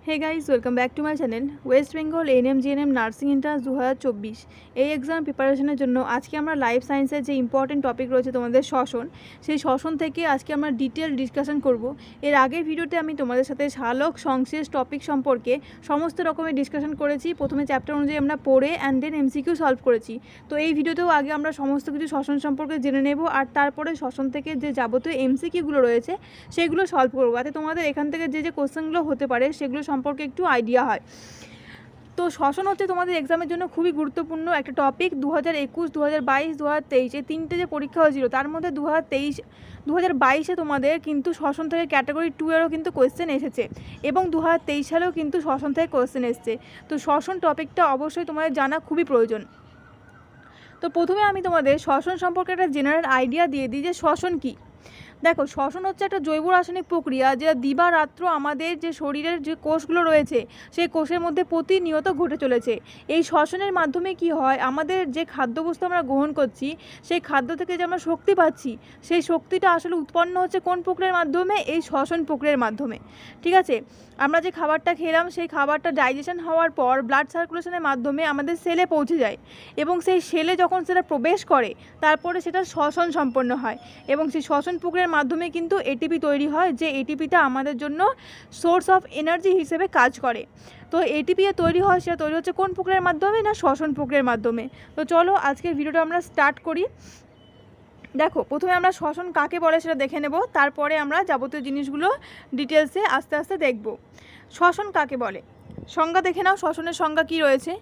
Hey guys welcome back to my channel. West Bengal ANM GNM nursing entrance 2024 এই exam প্রিপারেশনের জন্য আজকে আমরা লাইফ সায়েন্সের যে ইম্পর্টেন্ট টপিক রয়েছে তোমাদের শ্বসন, সেই শ্বসন থেকে আজকে আমরা ডিটেল ডিসকাশন করব। এর আগের ভিডিওতে আমি তোমাদের সাথে সালোক সংশ্লেষ টপিক সম্পর্কে সমস্ত রকমের ডিসকাশন করেছি। প্রথমে চ্যাপ্টার অনুযায়ী আমরা পড়ে অ্যান্ড দেন এমসিকিউ সলভ করেছি। তো এই ভিডিওতেও আগে আমরা সমস্ত কিছু শ্বসন সম্পর্কে জেনে নেব, আর তারপরে শ্বসন থেকে যে যাবতীয় এমসিকিউগুলো রয়েছে সেগুলো সলভ করবো, যাতে তোমাদের এখান থেকে যে কোশ্চেনগুলো হতে পারে সেগুলো সম্পর্কে একটু আইডিয়া হয়। তো শ্বসন হচ্ছে তোমাদের এক্সামের জন্য খুবই গুরুত্বপূর্ণ একটা টপিক। 2021, 2022, 2023 এই তিনটে যে পরীক্ষা হয়েছিল তার মধ্যে 2022 তোমাদের কিন্তু শ্বসন থেকে ক্যাটাগরি 2 এরও কিন্তু কোয়েশ্চেন এসেছে, এবং 2023 সালেও কিন্তু শ্বসন থেকে কোয়েশ্চেন এসেছে। তো শ্বসন টপিকটা অবশ্যই তোমাদের জানা খুবই প্রয়োজন। তো প্রথমে আমি তোমাদের শ্বসন সম্পর্কে একটা জেনারেল আইডিয়া দিয়ে দিই যে শ্বসন কী। দেখো, শ্বসন হচ্ছে একটা জৈব রাসায়নিক প্রক্রিয়া যা দিবারাত্র আমাদের যে শরীরের যে কোষগুলো রয়েছে সেই কোষের মধ্যে প্রতিনিয়ত ঘটে চলেছে। এই শ্বসনের মাধ্যমে কি হয়, আমাদের যে খাদ্যবস্তু আমরা গ্রহণ করছি সেই খাদ্য থেকে যে আমরা শক্তি পাচ্ছি, সেই শক্তিটা আসলে উৎপন্ন হচ্ছে কোন প্রক্রিয়ার মাধ্যমে? এই শ্বসন প্রক্রিয়ার মাধ্যমে। ঠিক আছে, আমরা যে খাবারটা খেলাম সেই খাবারটা ডাইজেশন হওয়ার পর ব্লাড সার্কুলেশনের মাধ্যমে আমাদের সেলে পৌঁছে যায়, এবং সেই সেলে যখন সেটা প্রবেশ করে তারপরে সেটা শ্বসন সম্পন্ন হয়, এবং সেই শ্বসন প্রক্রিয়ার মাধ্যমে কিন্তু এটিপি তৈরি হয়, যে এটিপিটা আমাদের জন্য সোর্স অফ এনার্জি হিসেবে কাজ করে। তো এটিপি তৈরি হয়, সেটা তৈরি হচ্ছে কোন প্রক্রিয়ার মাধ্যমে? না, শ্বসন প্রক্রিয়ার মাধ্যমে। তো চলো আজকের ভিডিওটা আমরা স্টার্ট করি। দেখো, প্রথমে আমরা শ্বসন কাকে বলে সেটা দেখে নেব, তারপরে আমরা যাবতীয় জিনিসগুলো ডিটেলসে আস্তে আস্তে দেখব। শ্বসন কাকে বলে সংজ্ঞা দেখে নাও। শ্বসনের সংজ্ঞা কী রয়েছে?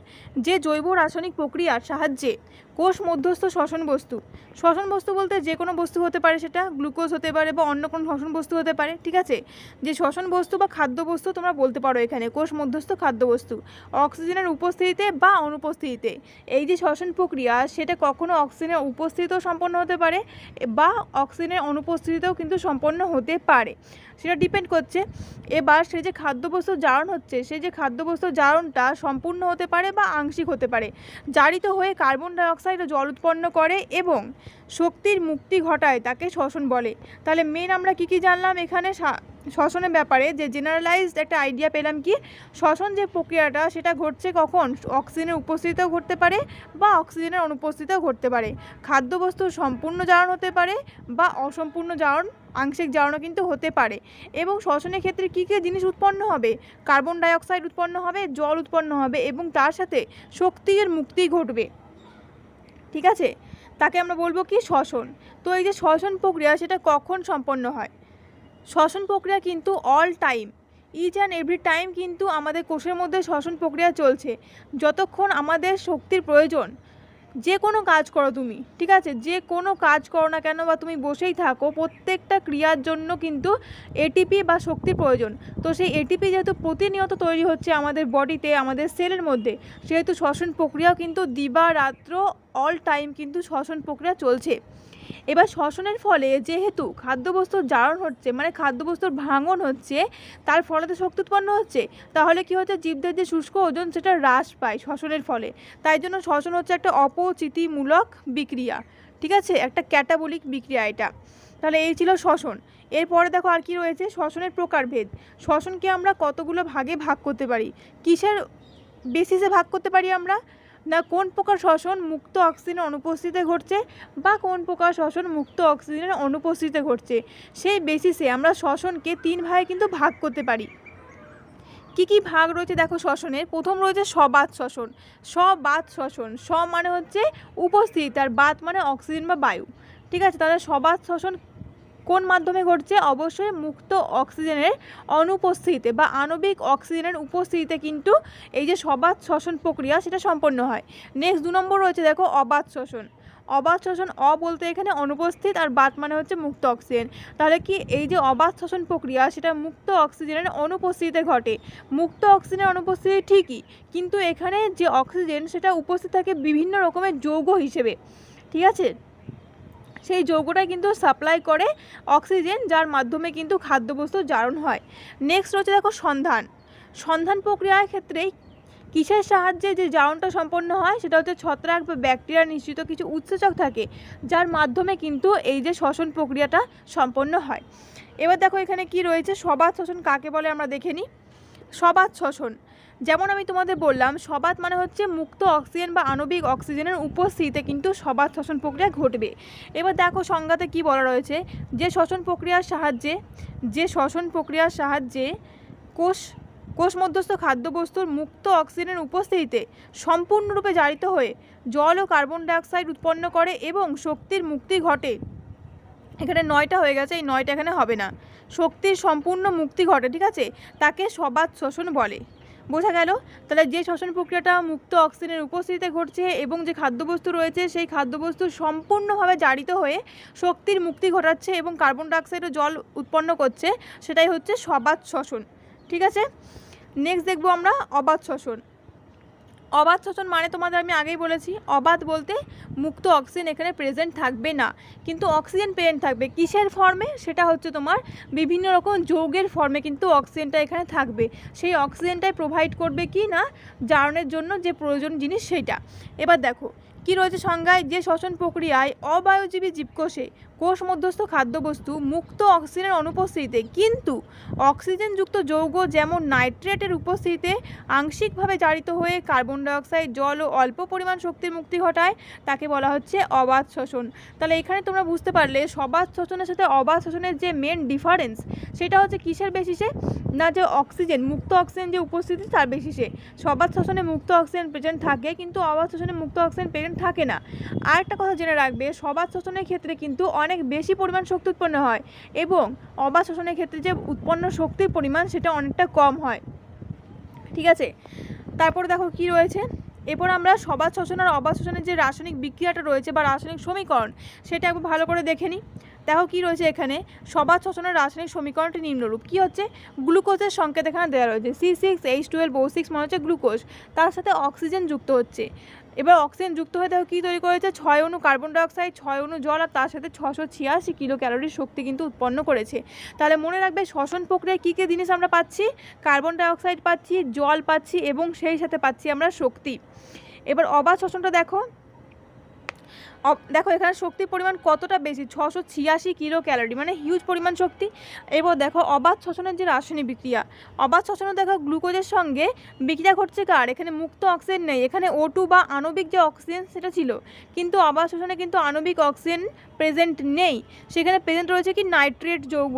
যে জৈব রাসায়নিক প্রক্রিয়ার সাহায্যে কোষ মধ্যস্থ শ্বসন বস্তু, শ্বসন বস্তু বলতে যে কোনো বস্তু হতে পারে, সেটা গ্লুকোজ হতে পারে বা অন্য কোনো শ্বসন বস্তু হতে পারে। ঠিক আছে, যে শ্বসন বস্তু বা খাদ্যবস্তু তোমরা বলতে পারো এখানে কোষ মধ্যস্থ খাদ্যবস্তু, অক্সিজেনের উপস্থিতিতে বা অনুপস্থিতিতে এই যে শ্বসন প্রক্রিয়া সেটা কখনো অক্সিজেনের উপস্থিতিতেও সম্পন্ন হতে পারে বা অক্সিজেনের অনুপস্থিতিতেও কিন্তু সম্পন্ন হতে পারে, সেটা ডিপেন্ড করছে। এবার সেই যে খাদ্যবস্তুর জারণ হচ্ছে, সেই যে খাদ্যবস্তুর জারণটা সম্পূর্ণ হতে পারে বা আংশিক হতে পারে। জারিত হয়ে কার্বন ডাইঅক্সাইড ও জল উৎপন্ন করে এবং শক্তির মুক্তি ঘটায়, তাকে শ্বসন বলে। তাহলে মেন আমরা কি জানলাম এখানে শ্বসনের ব্যাপারে? যে জেনারেলাইজড একটা আইডিয়া পেলাম কি শ্বসন যে প্রক্রিয়াটা সেটা ঘটছে কখন? অক্সিজেনের উপস্থিতিতেও ঘটতে পারে বা অক্সিজেনের অনুপস্থিতিতেও ঘটতে পারে। খাদ্যবস্তুর সম্পূর্ণ জারণ হতে পারে বা অসম্পূর্ণ জারণ, আংশিক জারণও কিন্তু হতে পারে। এবং শ্বসনের ক্ষেত্রে কী কী জিনিস উৎপন্ন হবে? কার্বন ডাইঅক্সাইড উৎপন্ন হবে, জল উৎপন্ন হবে, এবং তার সাথে শক্তির মুক্তি ঘটবে। ঠিক আছে, তাকে আমরা বলবো কি? শ্বসন। তো এই যে শ্বসন প্রক্রিয়া সেটা কখন সম্পন্ন হয়? শ্বসন প্রক্রিয়া কিন্তু all time, each and every time কিন্তু আমাদের কোষের মধ্যে শ্বসন প্রক্রিয়া চলছে। যতক্ষণ আমাদের শক্তির প্রয়োজন, যে কোনো কাজ করো তুমি, ঠিক আছে, যে কোনো কাজ করো না কেন বা তুমি বসেই থাকো, প্রত্যেকটা ক্রিয়ার জন্য কিন্তু এটিপি বা শক্তির প্রয়োজন। তো সেই এটিপি যেহেতু প্রতিনিয়ত তৈরি হচ্ছে আমাদের বডিতে, আমাদের সেলের মধ্যে, সেহেতু শ্বসন প্রক্রিয়াও কিন্তু দিবারাত্র অল টাইম কিন্তু শ্বসন প্রক্রিয়া চলছে। এবার শ্বসনের ফলে যেহেতু খাদ্যবস্তুর জারণ হচ্ছে, মানে খাদ্যবস্তুর ভাঙন হচ্ছে, তার ফলে তো শক্তি উৎপন্ন হচ্ছে, তাহলে কি হচ্ছে? জীবদের যে শুষ্ক ওজন সেটা হ্রাস পায় শ্বসনের ফলে। তাই জন্য শ্বসন হচ্ছে একটা অপচিতিমূলক বিক্রিয়া। ঠিক আছে, একটা ক্যাটাবলিক বিক্রিয়া এটা। তাহলে এই ছিল শ্বসন। এরপরে দেখো আর কি রয়েছে? শ্বসনের প্রকারভেদ। শ্বসনকে আমরা কতগুলো ভাগে ভাগ করতে পারি? কিসের বেসিসে ভাগ করতে পারি আমরা? না, কোন প্রকার শ্বসন মুক্ত অক্সিজেনের অনুপস্থিতিতে ঘটছে বা কোন প্রকার শ্বসন মুক্ত অক্সিজেনের অনুপস্থিতিতে ঘটছে, সেই বেসিসে আমরা শ্বসনকে 3 ভাগে কিন্তু ভাগ করতে পারি। কি কি ভাগ রয়েছে দেখো শ্বসনের? প্রথম রয়েছে সবাত শ্বসন। সবাত শ্বসন, স মানে হচ্ছে উপস্থিতি, আর বাত মানে অক্সিজেন বা বায়ু। ঠিক আছে, তাহলে সবাত শ্বসন কোন মাধ্যমে ঘটছে? অবশ্যই মুক্ত অক্সিজেনের অনুপস্থিতিতে বা আণবিক অক্সিজেনের উপস্থিতিতে কিন্তু এই যে সবাত শ্বসন প্রক্রিয়া সেটা সম্পন্ন হয়। নেক্সট 2 নম্বর রয়েছে দেখো অবাত শ্বসন। অবাত শ্বসন, অ বলতে এখানে অনুপস্থিত, আর বাত মানে হচ্ছে মুক্ত অক্সিজেন। তাহলে কি এই যে অবাত শ্বসন প্রক্রিয়া সেটা মুক্ত অক্সিজেনের অনুপস্থিতিতে ঘটে। মুক্ত অক্সিজেনের অনুপস্থিতি ঠিকই, কিন্তু এখানে যে অক্সিজেন সেটা উপস্থিত থাকে বিভিন্ন রকমের যৌগ হিসেবে। ঠিক আছে, সেই যৌগটা কিন্তু সাপ্লাই করে অক্সিজেন, যার মাধ্যমে কিন্তু খাদ্যবস্তু জারণ হয়। নেক্সট রয়েছে দেখো সন্ধান। সন্ধান প্রক্রিয়ার ক্ষেত্রে কিসের সাহায্যে যে জারণটা সম্পন্ন হয়? সেটা হচ্ছে ছত্রাক বা ব্যাকটেরিয়া নিঃসৃত কিছু উৎসেচক থাকে, যার মাধ্যমে কিন্তু এই যে শ্বসন প্রক্রিয়াটা সম্পন্ন হয়। এবার দেখো এখানে কি রয়েছে? সবাত শ্বসন কাকে বলে আমরা দেখে নিই। সবাত শ্বসন, যেমন আমি তোমাদের বললাম সবাত মানে হচ্ছে মুক্ত অক্সিজেন বা আণবিক অক্সিজেনের উপস্থিতিতে কিন্তু সবাত শ্বসন প্রক্রিয়া ঘটবে। এবার দেখো সংজ্ঞাতে কি বলা রয়েছে, যে শ্বসন প্রক্রিয়ার সাহায্যে কোষ মধ্যস্থ খাদ্যবস্তুর মুক্ত অক্সিজেনের উপস্থিতিতে সম্পূর্ণরূপে জারিত হয়ে জল ও কার্বন ডাইঅক্সাইড উৎপন্ন করে এবং শক্তির মুক্তি ঘটে। এখানে 9টা হয়ে গেছে, এই 9টা এখানে হবে না, শক্তির সম্পূর্ণ মুক্তি ঘটে, ঠিক আছে, তাকে সবাত শ্বসন বলে। বোঝা গেল? তাহলে যে শ্বসন প্রক্রিয়াটা মুক্ত অক্সিজেনের উপস্থিতিতে ঘটছে এবং যে খাদ্যবস্তু রয়েছে সেই খাদ্যবস্তু সম্পূর্ণভাবে জারিত হয়ে শক্তির মুক্তি ঘটাচ্ছে এবং কার্বন ডাইঅক্সাইড ও জল উৎপন্ন করছে, সেটাই হচ্ছে সবাত শ্বসন। ঠিক আছে, নেক্সট দেখবো আমরা অবাত শ্বসন। অবাত শ্বসন মানে তোমাদের আমি আগেই বলেছি, অবাত বলতে মুক্ত অক্সিজেন এখানে প্রেজেন্ট থাকবে না, কিন্তু অক্সিজেন প্রেজেন্ট থাকবে। কিসের ফর্মে? সেটা হচ্ছে তোমার বিভিন্ন রকম যৌগের ফর্মে কিন্তু অক্সিজেনটা এখানে থাকবে। সেই অক্সিজেনটাই প্রোভাইড করবে কি না জারণের জন্য যে প্রয়োজন জিনিস সেইটা। এবার দেখো কি রয়েছে সংজ্ঞায়, যে শ্বসন প্রক্রিয়ায় অবায়ুজীবী জীবকোষে কোষ মধ্যস্থ খাদ্যবস্তু মুক্ত অক্সিজেনের অনুপস্থিতিতে কিন্তু অক্সিজেনযুক্ত যৌগ যেমন নাইট্রেটের উপস্থিতিতে আংশিকভাবে জারিত হয়ে কার্বন ডাইঅক্সাইড, জল ও অল্প পরিমাণ শক্তির মুক্তি ঘটায়, তাকে বলা হচ্ছে অবাত শ্বসন। তাহলে এখানে তোমরা বুঝতে পারলে সবাত শ্বসনের সাথে অবাত শ্বসনের যে মেন ডিফারেন্স সেটা হচ্ছে কিসের বেসিসে, না যে অক্সিজেন মুক্ত অক্সিজেন যে উপস্থিতি তার বেসিসে। সবাত শ্বসনে মুক্ত অক্সিজেন প্রেজেন্ট থাকে কিন্তু অবাত শ্বসনে মুক্ত অক্সিজেন প্রেজেন্ট থাকে না। আর একটা কথা জেনে রাখবে, সবাত শ্বসনের ক্ষেত্রে কিন্তু অনেক বেশি পরিমাণ শক্তি উৎপন্ন হয় এবং অবাত শ্বসনের ক্ষেত্রে যে উৎপন্ন শক্তির পরিমাণ সেটা অনেকটা কম হয়। ঠিক আছে, তারপরে দেখো কি রয়েছে, এরপর আমরা সবাত শ্বসন আর অবাত শ্বসনের যে রাসায়নিক বিক্রিয়াটা রয়েছে বা রাসায়নিক সমীকরণ সেটা একবার ভালো করে দেখে নিই। দেখো কি রয়েছে এখানে, সবাত শ্বসনের রাসায়নিক সমীকরণটি নিম্নরূপ। কি হচ্ছে, গ্লুকোজের সংকেত এখানে দেওয়া রয়েছে, C6H12O6 মানে হচ্ছে গ্লুকোজ, তার সাথে অক্সিজেন যুক্ত হচ্ছে। এবার অক্সিজেন যুক্ত হয়ে দেখো কী তৈরি করেছে, 6 অণু কার্বন ডাইঅক্সাইড, 6 অণু জল আর তার সাথে 686 কিলো ক্যালোরির শক্তি কিন্তু উৎপন্ন করেছে। তাহলে মনে রাখবে শ্বসন প্রক্রিয়ায় কী কী জিনিস আমরা পাচ্ছি, কার্বন ডাইঅক্সাইড পাচ্ছি, জল পাচ্ছি এবং সেই সাথে পাচ্ছি আমরা শক্তি। এবার অবাত শ্বসনটা দেখো, দেখো এখানে শক্তির পরিমাণ কতটা বেশি, 686 কিলো ক্যালোরি, মানে হিউজ পরিমাণ শক্তি। এবার দেখো অবাত শ্বসনের যে রাসায়নিক বিক্রিয়া, অবাত শ্বসনে দেখো গ্লুকোজের সঙ্গে বিক্রিয়া ঘটছে কার, এখানে মুক্ত অক্সিজেন নেই, এখানে O2 বা আণবিক যে অক্সিজেন সেটা ছিল, কিন্তু অবাত শ্বসনে কিন্তু আণবিক অক্সিজেন প্রেজেন্ট নেই, সেখানে প্রেজেন্ট রয়েছে কি নাইট্রেট যৌগ।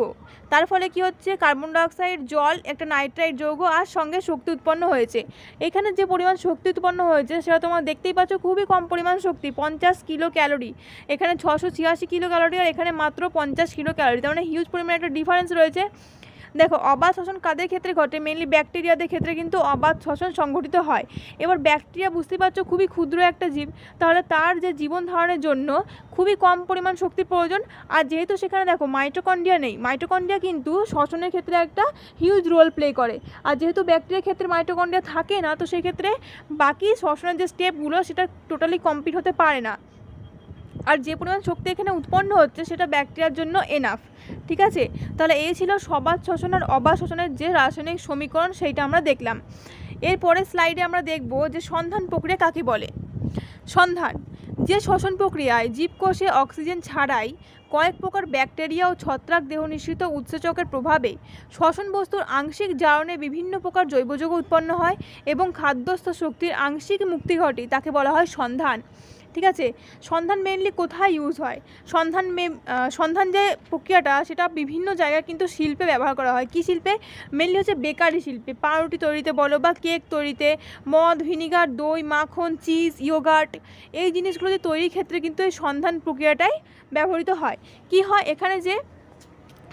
তার ফলে কি হচ্ছে, কার্বন ডাইঅক্সাইড, জল, একটা নাইট্রাইট যৌগ আর সঙ্গে শক্তি উৎপন্ন হয়েছে। এখানে যে পরিমাণ শক্তি উৎপন্ন হয়েছে সেটা তোমরা দেখতেই পাচ্ছ, খুবই কম পরিমাণ শক্তি, 50 কিলো ক্যালোরি। এখানে 686 কিলো ক্যালোরি আর এখানে মাত্র 50 কিলো ক্যালোরি, তার মানে হিউজ পরিমাণে একটা ডিফারেন্স রয়েছে। দেখো অবাত শ্বসন কাদের ক্ষেত্রে ঘটে, মেনলি ব্যাকটেরিয়াদের ক্ষেত্রে কিন্তু অবাত শ্বসন সংঘটিত হয়। এবার ব্যাকটেরিয়া বুঝতে পারছো খুবই ক্ষুদ্র একটা জীব, তাহলে তার যে জীবন ধারণের জন্য খুবই কম পরিমাণ শক্তির প্রয়োজন। আর যেহেতু সেখানে দেখো মাইটোকন্ড্রিয়া নেই, মাইটোকন্ড্রিয়া কিন্তু শ্বসনের ক্ষেত্রে একটা হিউজ রোল প্লে করে। আর যেহেতু ব্যাকটেরিয়ার ক্ষেত্রে মাইটোকন্ড্রিয়া থাকে না, তো সেই ক্ষেত্রে বাকি শ্বসনের যে স্টেপগুলো সেটা টোটালি কমপ্লিট হতে পারে না। আর যে পরিমাণ শক্তি এখানে উৎপন্ন হচ্ছে সেটা ব্যাকটেরিয়ার জন্য এনাফ। ঠিক আছে, তাহলে এই ছিল সবাত শ্বসন আর অবাত শ্বসনের যে রাসায়নিক সমীকরণ সেইটা আমরা দেখলাম। এরপরে স্লাইডে আমরা দেখব যে সন্ধান প্রক্রিয়া কাকে বলে। সন্ধান, যে শ্বসন প্রক্রিয়ায় জীবকোষে অক্সিজেন ছাড়াই কয়েক প্রকার ব্যাকটেরিয়া ও ছত্রাক দেহ নিঃসৃত উৎসেচকের প্রভাবে শ্বসন বস্তুর আংশিক জারণে বিভিন্ন প্রকার জৈব যৌগ উৎপন্ন হয় এবং খাদ্যস্থ শক্তির আংশিক মুক্তি ঘটে, তাকে বলা হয় সন্ধান। ঠিক আছে, সন্ধান মেনলি কোথায় ইউজ হয়, সন্ধান যে প্রক্রিয়াটা সেটা বিভিন্ন জায়গায় কিন্তু শিল্পে ব্যবহার করা হয়। কি শিল্পে, মেনলি হচ্ছে বেকারি শিল্পে, পাউরুটি তৈরিতে বলো বা কেক তৈরিতে, মদ, ভিনিগার, দই, মাখন, চিজ, ইয়োগার্ট এই জিনিসগুলো তৈরির ক্ষেত্রে কিন্তু এই সন্ধান প্রক্রিয়াটাই ব্যবহৃত হয়। কি হয়, এখানে যে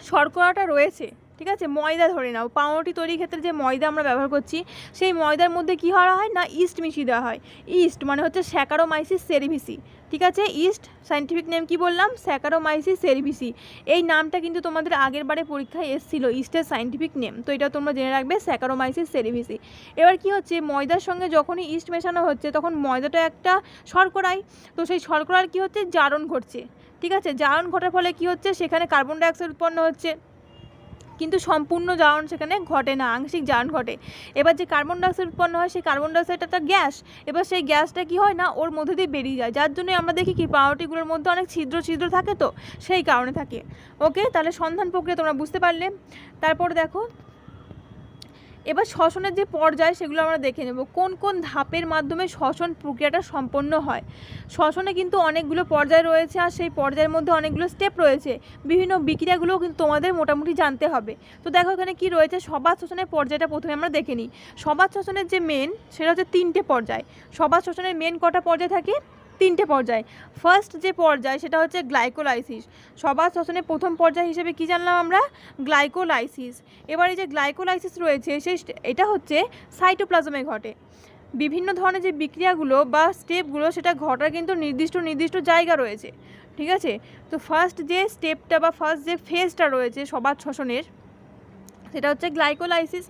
শর্করাটা রয়েছে, ঠিক আছে, ময়দা ধরে নাও, পাউরুটি তৈরির ক্ষেত্রে যে ময়দা আমরা ব্যবহার করছি সেই ময়দার মধ্যে কি করা হয় না, ইস্ট মিশিয়ে দেওয়া হয়। ইস্ট মানে হচ্ছে স্যাকারোমাইসিস সেরিভিসি। ঠিক আছে, ইস্ট সাইন্টিফিক নেম কি বললাম, স্যাকারোমাইসিস সেরিভিসি। এই নামটা কিন্তু তোমাদের আগের বারে পরীক্ষায় এসেছিল, ইস্টের সাইন্টিফিক নেম, তো এটা তোমরা জেনে রাখবে, স্যাকারোমাইসিস সেরিভিসি। এবার কি হচ্ছে, ময়দার সঙ্গে যখনই ইস্ট মেশানো হচ্ছে তখন ময়দাটা একটা শর্করাই, তো সেই শর্করার কি হচ্ছে, জারণ ঘটছে। ঠিক আছে, জারণ ঘটার ফলে কি হচ্ছে, সেখানে কার্বন ডাইঅক্সাইড উৎপন্ন হচ্ছে, কিন্তু সম্পূর্ণ জারণ সেখানে ঘটে না, আংশিক জারণ ঘটে। এবার যে কার্বন ডাইঅক্সাইড উৎপন্ন হয় সেই কার্বন ডাইঅক্সাইডটা একটা গ্যাস, এবার সেই গ্যাসটা কি হয় না ওর মধ্যে দিয়ে বেরিয়ে যায়, যার জন্য আমরা দেখি কি পাউরুটিগুলোর মধ্যে অনেক ছিদ্র ছিদ্র থাকে, তো সেই কারণে থাকে। ওকে, তাহলে সন্ধান প্রক্রিয়া তোমরা বুঝতে পারলে। তারপর দেখো এবার শ্বসনের যে পর্যায় সেগুলো আমরা দেখে নেব, কোন কোন ধাপের মাধ্যমে শ্বসন প্রক্রিয়াটা সম্পন্ন হয়। শ্বসনে কিন্তু অনেকগুলো পর্যায় রয়েছে, আর সেই পর্যায়ের মধ্যে অনেকগুলো স্টেপ রয়েছে, বিভিন্ন বিক্রিয়াগুলোও কিন্তু তোমাদের মোটামুটি জানতে হবে। তো দেখো এখানে কি রয়েছে, সবাত শ্বসনের পর্যায়টা প্রথমে আমরা দেখে নিই। সবাত শ্বসনের যে মেন, সেটা হচ্ছে 3টে পর্যায়। সবাত শ্বসনের মেন কটা পর্যায় থাকে? 3টে পর্যায়। ফার্স্ট যে পর্যায় সেটা হচ্ছে গ্লাইকোলাইসিস। সবাত শ্বসনের প্রথম পর্যায় হিসেবে কি জানলাম আমরা? গ্লাইকোলাইসিস। এবার এই যে গ্লাইকোলাইসিস রয়েছে এটা হচ্ছে সাইটোপ্লাজমে ঘটে। বিভিন্ন ধরনের যে বিক্রিয়াগুলো বা স্টেপগুলো সেটা ঘটার কিন্তু নির্দিষ্ট জায়গা রয়েছে, ঠিক আছে। তো ফার্স্ট যে স্টেপটা বা ফার্স্ট যে ফেজটা রয়েছে সবাত শ্বসনের, সেটা হচ্ছে গ্লাইকোলাইসিস।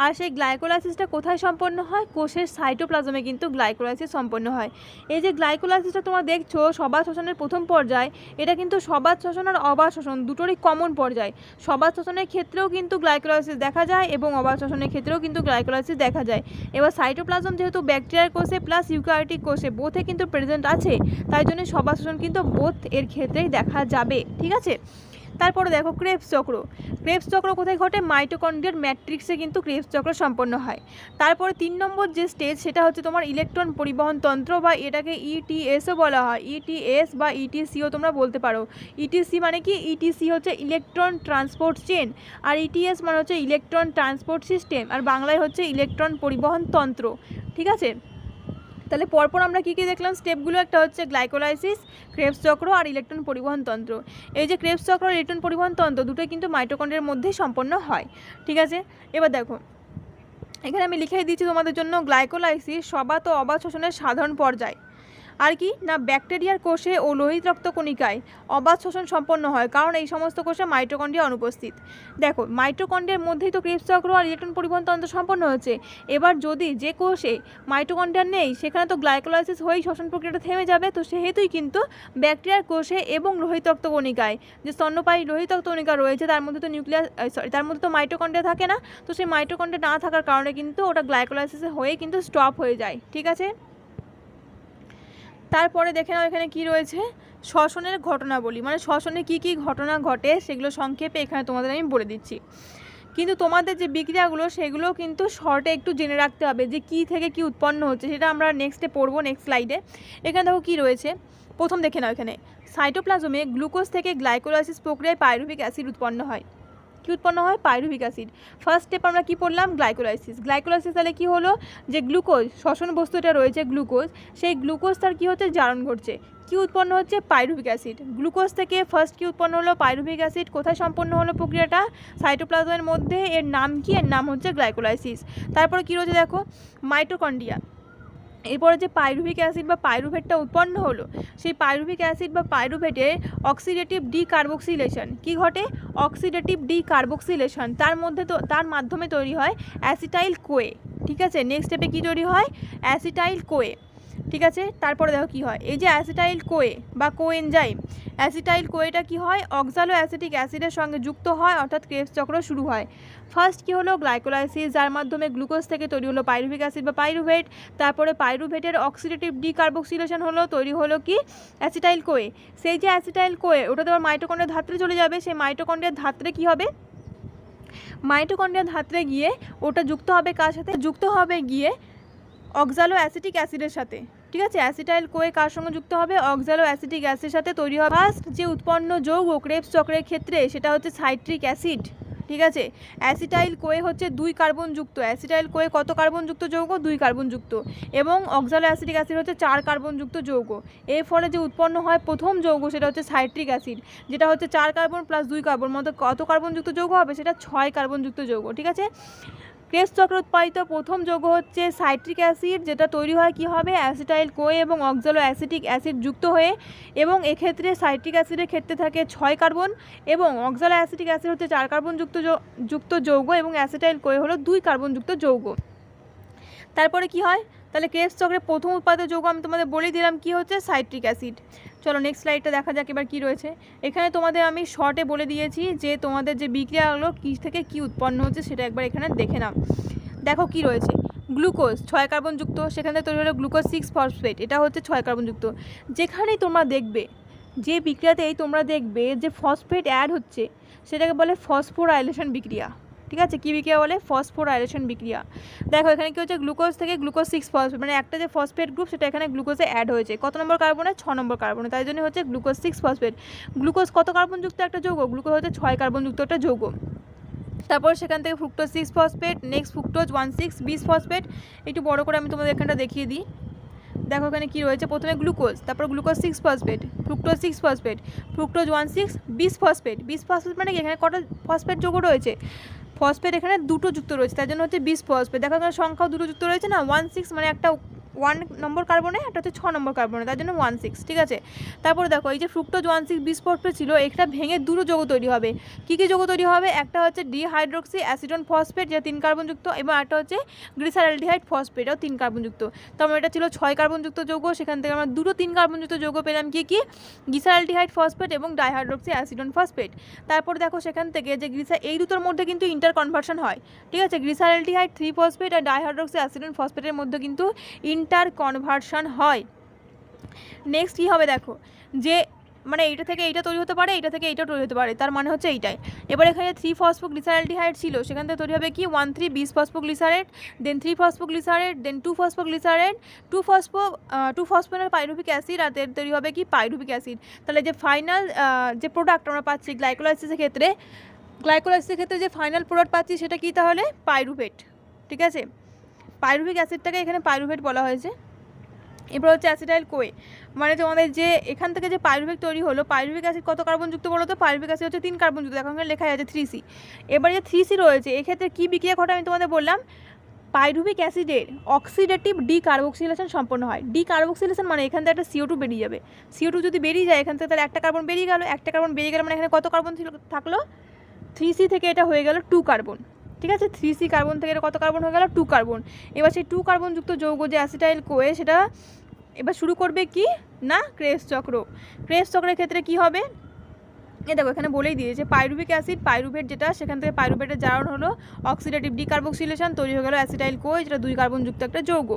আর সেই গ্লাইকোলাইসিসটা কোথায় সম্পন্ন হয়? কোষের সাইটোপ্লাজমে কিন্তু গ্লাইকোলাইসিস সম্পন্ন হয়। এই যে গ্লাইকোলাইসিসটা তোমরা দেখছো সবাত শ্বসনের প্রথম পর্যায়, এটা কিন্তু সবাত শ্বসন আর অবাত শ্বসন দুটোরই কমন পর্যায়। সবাত শ্বসনের ক্ষেত্রেও কিন্তু গ্লাইকোলাইসিস দেখা যায় এবং অবাত শ্বসনের ক্ষেত্রেও কিন্তু গ্লাইকোলাইসিস দেখা যায়। এবার সাইটোপ্লাজম যেহেতু ব্যাকটেরিয়ার কোষে প্লাস ইউক্যারিওটিক কোষে বোথে কিন্তু প্রেজেন্ট আছে, তাই জন্য সবাত শ্বসন কিন্তু বোথ এর ক্ষেত্রেই দেখা যাবে, ঠিক আছে। তারপরে দেখো ক্রেবস চক্র। ক্রেবস চক্র কোথায় ঘটে? মাইটোকন্ড্রিয়ার ম্যাট্রিক্সে কিন্তু ক্রেবস চক্র সম্পন্ন হয়। তারপরে 3 নম্বর যে স্টেজ সেটা হচ্ছে তোমার ইলেকট্রন পরিবহন তন্ত্র, বা এটাকে ইটিএসও বলা হয়। ইটিএস বা ইটিসিও তোমরা বলতে পারো। ইটিসি মানে কি? ইটিসি হচ্ছে ইলেকট্রন ট্রান্সপোর্ট চেন, আর ইটিএস মানে হচ্ছে ইলেকট্রন ট্রান্সপোর্ট সিস্টেম, আর বাংলায় হচ্ছে ইলেকট্রন পরিবহন তন্ত্র, ঠিক আছে। তাহলে পরপর আমরা কী কী দেখলাম স্টেপগুলো? একটা হচ্ছে গ্লাইকোলাইসিস, ক্রেবস চক্র আর ইলেকট্রন পরিবহন তন্ত্র। এই যে ক্রেবস চক্র আর ইলেকট্রন পরিবহন তন্ত্র দুটোই কিন্তু মাইটোকন্ড্রিয়ার মধ্যেই সম্পন্ন হয়, ঠিক আছে। এবার দেখো এখানে আমি লিখে দিচ্ছি তোমাদের জন্য, গ্লাইকোলাইসিস সবাত ও অবাত শ্বসনের সাধারণ পর্যায়। আর কি না, ব্যাকটেরিয়ার কোষে ও লোহিত রক্তকণিকায় অবাত শোষণ সম্পন্ন হয়, কারণ এই সমস্ত কোষে মাইটোকন্ড্রিয়া অনুপস্থিত। দেখো মাইটোকন্ড্রিয়ার মধ্যেই তো ক্রেবস চক্র আর ইলেকট্রন পরিবহন তন্ত্র সম্পন্ন হচ্ছে। এবার যদি যে কোষে মাইটোকন্ড্রিয়া নেই সেখানে তো গ্লাইকোলাইসিস হয়েই শ্বসন প্রক্রিয়াটা থেমে যাবে। তো সেহেতুই কিন্তু ব্যাকটেরিয়ার কোষে এবং লোহিত রক্তকণিকায় যে স্তন্যপায়ী লোহিত রক্তকণিকা রয়েছে তার মধ্যে তো তার মধ্যে তো মাইটোকন্ড্রিয়া থাকে না। তো সেই মাইটোকন্ড্রিয়া না থাকার কারণে কিন্তু ওটা গ্লাইকোলাইসিসে হয়ে কিন্তু স্টপ হয়ে যায়, ঠিক আছে। তারপরে দেখে নাও এখানে কি রয়েছে, শ্বসনের ঘটনাবলী, মানে শ্বসনে কি কি ঘটনা ঘটে সেগুলো সংক্ষেপে এখানে তোমাদের আমি বলে দিচ্ছি। কিন্তু তোমাদের যে বিক্রিয়াগুলো সেগুলো কিন্তু শর্টে একটু জেনে রাখতে হবে যে কী থেকে কি উৎপন্ন হচ্ছে, সেটা আমরা নেক্সটে পড়বো, নেক্সট স্লাইডে। এখানে দেখো কী রয়েছে, প্রথম দেখে নাও এখানে সাইটোপ্লাজমে গ্লুকোজ থেকে গ্লাইকোলাইসিস প্রক্রিয়ায় পাইরুভিক অ্যাসিড উৎপন্ন হয়। কী উৎপন্ন হয়? Pyruvic acid. ফার্স্ট স্টেপ আমরা কি পড়লাম? গ্লাইকোলাইসিস। গ্লাইকোলাইসিস তাহলে কী হলো, যে গ্লুকোজ শ্বসন বস্তু এটা রয়েছে গ্লুকোজ, সেই গ্লুকোজ তার কী হচ্ছে? জারণ ঘটছে। কী উৎপন্ন হচ্ছে? Pyruvic acid. গ্লুকোজ থেকে ফার্স্ট কী উৎপন্ন হলো? Pyruvic acid. কোথায় সম্পন্ন হলো প্রক্রিয়াটা? সাইটোপ্লাজমের মধ্যে। এর নাম কি? এর নাম হচ্ছে গ্লাইকোলাইসিস। তারপরে কী রয়েছে দেখো, মাইটোকন্ড্রিয়া। এরপরে যে পাইরুভিক অ্যাসিড বা পাইরুভেটটা উৎপন্ন হলো, সেই পাইরুভিক অ্যাসিড বা পাইরুভেটের অক্সিডেটিভ ডিকার্বক্সিলেশন কী ঘটে? অক্সিডেটিভ ডিকার্বক্সিলেশন, তার মাধ্যমে তৈরি হয় অ্যাসিটাইল কোয়ে, ঠিক আছে। নেক্সট স্টেপে কী তৈরি হয়? অ্যাসিটাইল কোয়ে, ঠিক আছে। তারপরে দেখো কী হয়, এই যে অ্যাসিটাইল কোয়ে বা কোএনজাইম, অ্যাসিটাইল কোয়েটা কী হয়? অক্সালো অ্যাসিটিক অ্যাসিডের সঙ্গে যুক্ত হয়, অর্থাৎ ক্রেবস চক্র শুরু হয়। ফার্স্ট কী হলো? গ্লাইকোলাইসিস, যার মাধ্যমে গ্লুকোজ থেকে তৈরি হলো পাইরুভিক অ্যাসিড বা পাইরুভেট। তারপরে পাইরুভেটের অক্সিডেটিভ ডিকার্বক্সিলেশন হলো, তৈরি হলো কি? Acetyl CoA. সেই যে অ্যাসিটাইল কোয়ে ওটা তোমার মাইটোকন্ড্রিয়ার ধাত্রে চলে যাবে। সেই মাইটোকন্ড্রিয়ার ধাত্রে কী হবে? মাইটোকন্ড্রিয়ার ধাত্রে গিয়ে ওটা যুক্ত হবে কার সাথে? যুক্ত হবে গিয়ে অক্সালো অ্যাসিটিক অ্যাসিডের সাথে, ঠিক আছে। অ্যাসিটাইল কোয়ে কার সঙ্গে যুক্ত হবে? অক্সালো অ্যাসিটিক অ্যাসিডের সাথে তৈরি হবে ফার্স্ট যে উৎপন্ন যৌগ ক্রেবস চক্রের ক্ষেত্রে, সেটা হচ্ছে সাইট্রিক অ্যাসিড, ঠিক আছে। অ্যাসিটাইল কোয়ে হচ্ছে 2 কার্বন যুক্ত। অ্যাসিটাইল কোয়ে কত কার্বন যুক্ত যৌগ? 2 কার্বন যুক্ত। এবং অক্সালো অ্যাসিটিক অ্যাসিড হচ্ছে 4 কার্বন যুক্ত যৌগ। এর ফলে যে উৎপন্ন হয় প্রথম যৌগ সেটা হচ্ছে সাইট্রিক অ্যাসিড, যেটা হচ্ছে 4 কার্বন প্লাস 2 কার্বন, মতো কত কার্বন যুক্ত যৌগ হবে? সেটা 6 কার্বন যুক্ত যৌগ, ঠিক আছে। ক্রেবস চক্র উৎপাদিত প্রথম যৌগ হচ্ছে সাইট্রিক অ্যাসিড, যেটা তৈরি হয় কি হবে? অ্যাসিটাইল কোয়ে এবং অক্সালো অ্যাসিটিক অ্যাসিড যুক্ত হয়ে, এবং এক্ষেত্রে সাইট্রিক অ্যাসিডের ক্ষেত্রে থাকে 6 কার্বন এবং অক্সালো অ্যাসিটিক অ্যাসিড হচ্ছে 4 কার্বন যুক্ত যৌগ এবং অ্যাসিটাইল কোয়ে হলো 2 কার্বন যুক্ত যৌগ। তারপরে কি হয়? তাহলে ক্রেবস চক্রে প্রথম উৎপাদিত যৌগ আমি তোমাদের বলে দিলাম কি হচ্ছে? Citric acid. চলো নেক্সট স্লাইডটা দেখা যাক এবার কী রয়েছে। এখানে তোমাদের আমি শর্টে বলে দিয়েছি যে তোমাদের যে বিক্রিয়াগুলো কী থেকে কী উৎপন্ন হচ্ছে সেটা একবার এখানে দেখে নাও। দেখো কি রয়েছে, গ্লুকোজ 6 কার্বন যুক্ত, সেখানে তৈরি হলো গ্লুকোজ 6 ফসফেট, এটা হচ্ছে 6 কার্বন যুক্ত। যেখানেই তোমরা দেখবে, যে বিক্রিয়াতেই তোমরা দেখবে যে ফসফেট অ্যাড হচ্ছে, সেটাকে বলে ফসফোরাইলেশন বিক্রিয়া, ঠিক আছে, কী বিক্রিয়া বলে? ফসফোরাইলেশন বিক্রিয়া। দেখো এখানে কি হচ্ছে, গ্লুকোজ থেকে গ্লুকোজ 6 ফসফেট, মানে একটা যে ফসফেট গ্রুপ সেটা এখানে গ্লুকোজে অ্যাড হয়েছে। কত নম্বর কার্বনে? 6 নম্বর কার্বনে, তাই জন্য হচ্ছে গ্লুকোজ 6 ফসফেট। গ্লুকোজ কত কার্বনযুক্ত একটা যৌগ? গ্লুকোজ হচ্ছে 6 কার্বনযুক্ত একটা যৌগ। তারপর সেখান থেকে fructose 6 phosphate, next fructose 1,6 20 phosphate. একটু বড় করে আমি তোমাদের এখানটা দেখিয়ে দিই। দেখো এখানে কী রয়েছে, প্রথমে গ্লুকোজ, তারপর glucose 6 phosphate, fructose 6 phosphate, fructose 1,6 20 phosphate. 20 phosphate মানে এখানে কটা ফসফেট যৌগ রয়েছে? ফসফেট এখানে দুটো যুক্ত রয়েছে, তার জন্য হচ্ছে 20 ফসফেট। দেখো এখানে সংখ্যাও দুটো যুক্ত রয়েছে না, 1,6 মানে একটা 1 নম্বর কার্বনে, একটা হচ্ছে 6 নম্বর কার্বনে, তার জন্য 1,6, ঠিক আছে। তারপরে দেখো এই যে ফ্রুক্টোজ 1,6 20 ফসফেট ছিল, এটা ভেঙে দুটো যৌগ তৈরি হবে। কী কী যৌগ তৈরি হবে? একটা হচ্ছে ডিহাইড্রক্সি অ্যাসিডন ফসফেট, যেটা 3 কার্বনযুক্ত, এবং একটা হচ্ছে গ্লিসারালডিহাইড ফসফেট, এটাও 3 কার্বনযুক্ত। তারপর এটা ছিল 6 কার্বনযুক্ত যৌগ, সেখান থেকে আমরা দুটো 3 কার্বনযুক্ত যৌগ পেলাম, কি কি? গ্লিসারালডিহাইড ফসফেট এবং ডাইহাইড্রক্সি অ্যাসিডন ফসফেট। তারপর দেখো সেখান থেকে যে এই দুটোর মধ্যে কিন্তু ইন্টার কনভার্সন হয়, ঠিক আছে। গ্লিসারালডিহাইড 3 ফসফেট আর ডাইহাইড্রক্সি অ্যাসিডন ফসফেটের মধ্যে কিন্তু ইন্টার কনভার্সন হয়। নেক্সট কী হবে দেখো, যে মানে এইটা থেকে এইটা তৈরি হতে পারে, এইটা থেকে এইটা তৈরি হতে পারে, তার মানে হচ্ছে এইটাই। এবার এখানে 3 ফসফোগ্লিসারালডিহাইড ছিল, সেখান থেকে তৈরি হবে কি? 1,3 20 ফসফোগ্লিসারেট, দেন 3 ফসফোগ্লিসারেট, দেন 2 ফসফোগ্লিসারেট, 2 ফসফেনল পাইরুভিক অ্যাসিড, আর তৈরি হবে কি? Pyruvic acid. তাহলে যে ফাইনাল যে প্রোডাক্ট আমরা পাচ্ছি গ্লাইকোলাইসিসের ক্ষেত্রে, যে ফাইনাল প্রোডাক্ট পাচ্ছি সেটা কি তাহলে? পাইরুভেট, ঠিক আছে। পাইরুভিক অ্যাসিডটাকে এখানে পাইরুভেট বলা হয়েছে। এবার হচ্ছে অ্যাসিটাইল কোয়ে, মানে তোমাদের যে এখান থেকে যে পাইরুভিক তৈরি হলো, পাইরুভিক অ্যাসিড কত কার্বনযুক্ত বলো তো? পাইরুভিক অ্যাসিড হচ্ছে 3 কার্বনযুক্ত, এখন লেখা আছে 3C। এবার যে 3C রয়েছে, এক্ষেত্রে কী বিক্রিয়া ঘটে আমি তোমাদের বললাম, পাইরুভিক অ্যাসিডের অক্সিডেটিভ ডিকার্বক্সিলেশন সম্পন্ন হয়। ডিকার্বক্সিলেশন মানে এখান থেকে একটা CO2 বেরিয়ে যাবে। CO2 যদি বেরিয়ে যায় এখান থেকে, তাহলে একটা কার্বন বেরিয়ে গেল, মানে এখানে কত কার্বন থাকলো? 3C থেকে এটা হয়ে গেল 2 কার্বন, ঠিক আছে। 3C কার্বন থেকে এটা কত কার্বন হয়ে গেল? 2 কার্বন। এবার সেই 2 কার্বনযুক্ত যৌগ যে অ্যাসিটাইল কোয়ে, সেটা এবার শুরু করবে কি না? ক্রেবস চক্র। ক্রেবস চক্রের ক্ষেত্রে কি হবে? দেখো এখানে বলেই দিয়েছে, পাইরুভিক অ্যাসিড পাইরুভেট যেটা, সেখান থেকে পাইরুভেটের জারণ হলো অক্সিডেটিভ ডিকার্বক্সিলেশন, তৈরি হয়ে গেল অ্যাসিটাইল কোয়ে, যেটা 2 কার্বনযুক্ত একটা যৌগ।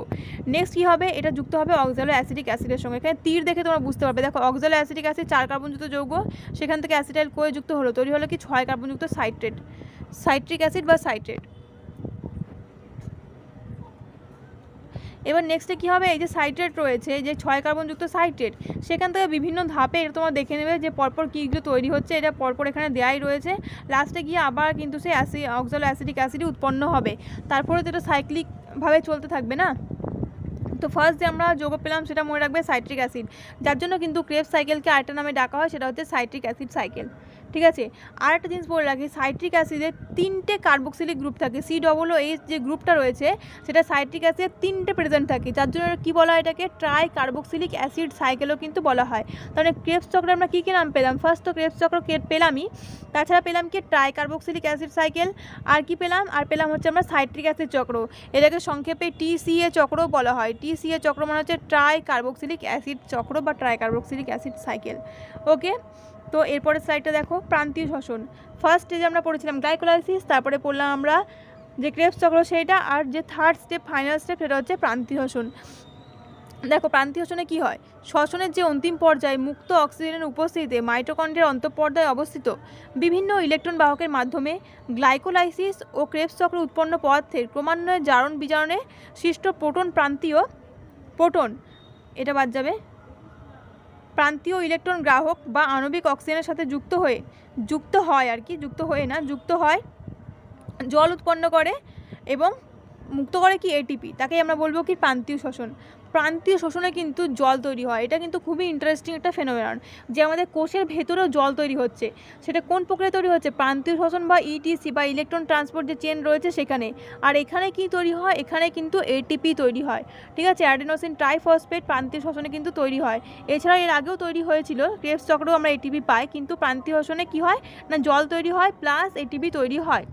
নেক্সট কী হবে? এটা যুক্ত হবে অক্সালো অ্যাসিডিক অ্যাসিডের সঙ্গে। এখানে তীর দেখে তোমরা বুঝতে পারবে। দেখো অক্সালো অ্যাসিডিক অ্যাসিড 4 কার্বনযুক্ত যৌগ, সেখান থেকে অ্যাসিটাইল কোয়ে যুক্ত হলো, তৈরি হলো কি? 6 কার্বনযুক্ত সাইট্রিক অ্যাসিড বা সাইট্রেট। এবার নেক্সটে কী হবে? এই যে সাইট্রেট রয়েছে, যে 6 কার্বনযুক্ত সাইট্রেট, সেখান থেকে বিভিন্ন ধাপে এটা তোমরা দেখে নেবে যে পরপর কীগুলো তৈরি হচ্ছে, এটা পরপর এখানে দেয়াই রয়েছে। লাস্টে গিয়ে আবার কিন্তু সেই অক্সালো অ্যাসিডিক অ্যাসিডই উৎপন্ন হবে, তারপরে তো এটা সাইক্লিকভাবে চলতে থাকবে না। তো ফার্স্ট যে আমরা যৌগ পেলাম সেটা মনে রাখবে সাইট্রিক অ্যাসিড, যার জন্য কিন্তু ক্রেবস সাইকেলকে আরেকটা নামে ডাকা হয়, সেটা হচ্ছে সাইট্রিক অ্যাসিড সাইকেল, ঠিক আছে। আর একটা জিনিস বলে রাখি, সাইট্রিক অ্যাসিডের 3টে কার্বক্সিলিক গ্রুপ থাকে। COOH যে গ্রুপটা রয়েছে, সেটা সাইট্রিক অ্যাসিডের 3টে প্রেজেন্ট থাকে, যার জন্য কী বলা হয়? এটাকে ট্রাই কার্বক্সিলিক অ্যাসিড সাইকেলও কিন্তু বলা হয়। তাহলে ক্রেবস চক্রে আমরা কী কী নাম পেলাম? ফার্স্ট তো ক্রেবস চক্র পেলামই, তাছাড়া পেলাম কি? Tricarboxylic acid cycle. আর কি পেলাম? আর পেলাম হচ্ছে আমরা সাইট্রিক অ্যাসিড চক্র, এটাকে সংক্ষেপে TCA চক্র বলা হয়। TCA চক্র মানে হচ্ছে ট্রাই কার্বক্সিলিক অ্যাসিড চক্র বা ট্রাই কার্বক্সিলিক অ্যাসিড সাইকেল। ওকে, তো এরপরের স্লাইডটা দেখো, প্রান্তীয় শ্বসন। ফার্স্ট স্টেজে আমরা পড়েছিলাম গ্লাইকোলাইসিস, তারপরে পড়লাম আমরা যে ক্রেবস চক্র সেইটা, আর যে থার্ড স্টেপ ফাইনাল স্টেপ সেটা হচ্ছে প্রান্তীয় শ্বসন। দেখো প্রান্তীয় শ্বসনে কী হয়? শ্বসনের যে অন্তিম পর্যায়ে মুক্ত অক্সিজেনের উপস্থিতিতে মাইটোকন্ড্রিয়ার অন্তঃপর্দায় অবস্থিত বিভিন্ন ইলেকট্রন বাহকের মাধ্যমে গ্লাইকোলাইসিস ও ক্রেবস চক্র উৎপন্ন পদার্থের ক্রমান্বয়ে জারণ বিজারণে সৃষ্ট প্রোটন এটা বাদ যাবে, প্রান্তীয় ইলেকট্রন গ্রাহক বা আণবিক অক্সিজেনের সাথে যুক্ত হয় জল উৎপন্ন করে এবং মুক্ত করে কি? ATP। তাকেই আমরা বলবো কি? প্রান্তীয় শ্বসন। প্রান্তীয় শোষণে কিন্তু জল তৈরি হয়, এটা কিন্তু খুবই ইন্টারেস্টিং একটা ফেনোমেনন, যে আমাদের কোষের ভেতরেও জল তৈরি হচ্ছে। সেটা কোন প্রক্রিয়ায় তৈরি হচ্ছে? প্রান্তীয় শোষণ বা ETC বা ইলেকট্রন ট্রান্সপোর্ট যে চেন রয়েছে সেখানে। আর এখানে কি তৈরি হয়? এখানে কিন্তু ATP তৈরি হয়, ঠিক আছে। অ্যাডেনোসিন ট্রাইফসফেট প্রান্তীয় শোষণে কিন্তু তৈরি হয়। এছাড়া এর আগেও তৈরি হয়েছিল, ক্রেবস চক্রেও আমরা ATP পাই, কিন্তু প্রান্তীয় শোষণে কি হয় না, জল তৈরি হয় প্লাস ATP তৈরি হয়।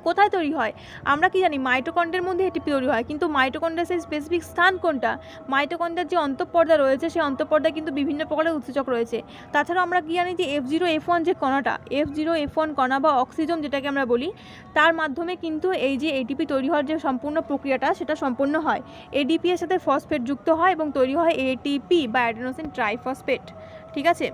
কোথায় তৈরি হয়? আমরা কি জানি মাইটোকন্ড্রিয়ার মধ্যে ATP তৈরি হয়, কিন্তু মাইটোকন্ড্রিয়ার সেই স্পেসিফিক স্থান কোনটা? মাইটোকন্ড্রিয়ার যে অন্তঃপর্দা রয়েছে সেই অন্তঃপর্দায় কিন্তু বিভিন্ন প্রকারের উৎসেচক রয়েছে। তাছাড়াও আমরা কি জানি যে F0 F1 যে কণাটা, F0 F1 কণা বা অক্সিজম যেটাকে আমরা বলি, তার মাধ্যমে কিন্তু এই যে ATP তৈরি হওয়ার যে সম্পূর্ণ প্রক্রিয়াটা সেটা সম্পন্ন হয়। ADP এর সাথে ফসফেট যুক্ত হয় এবং তৈরি হয় ATP বা অ্যাডেনোসিন ট্রাইফসফেট, ঠিক আছে।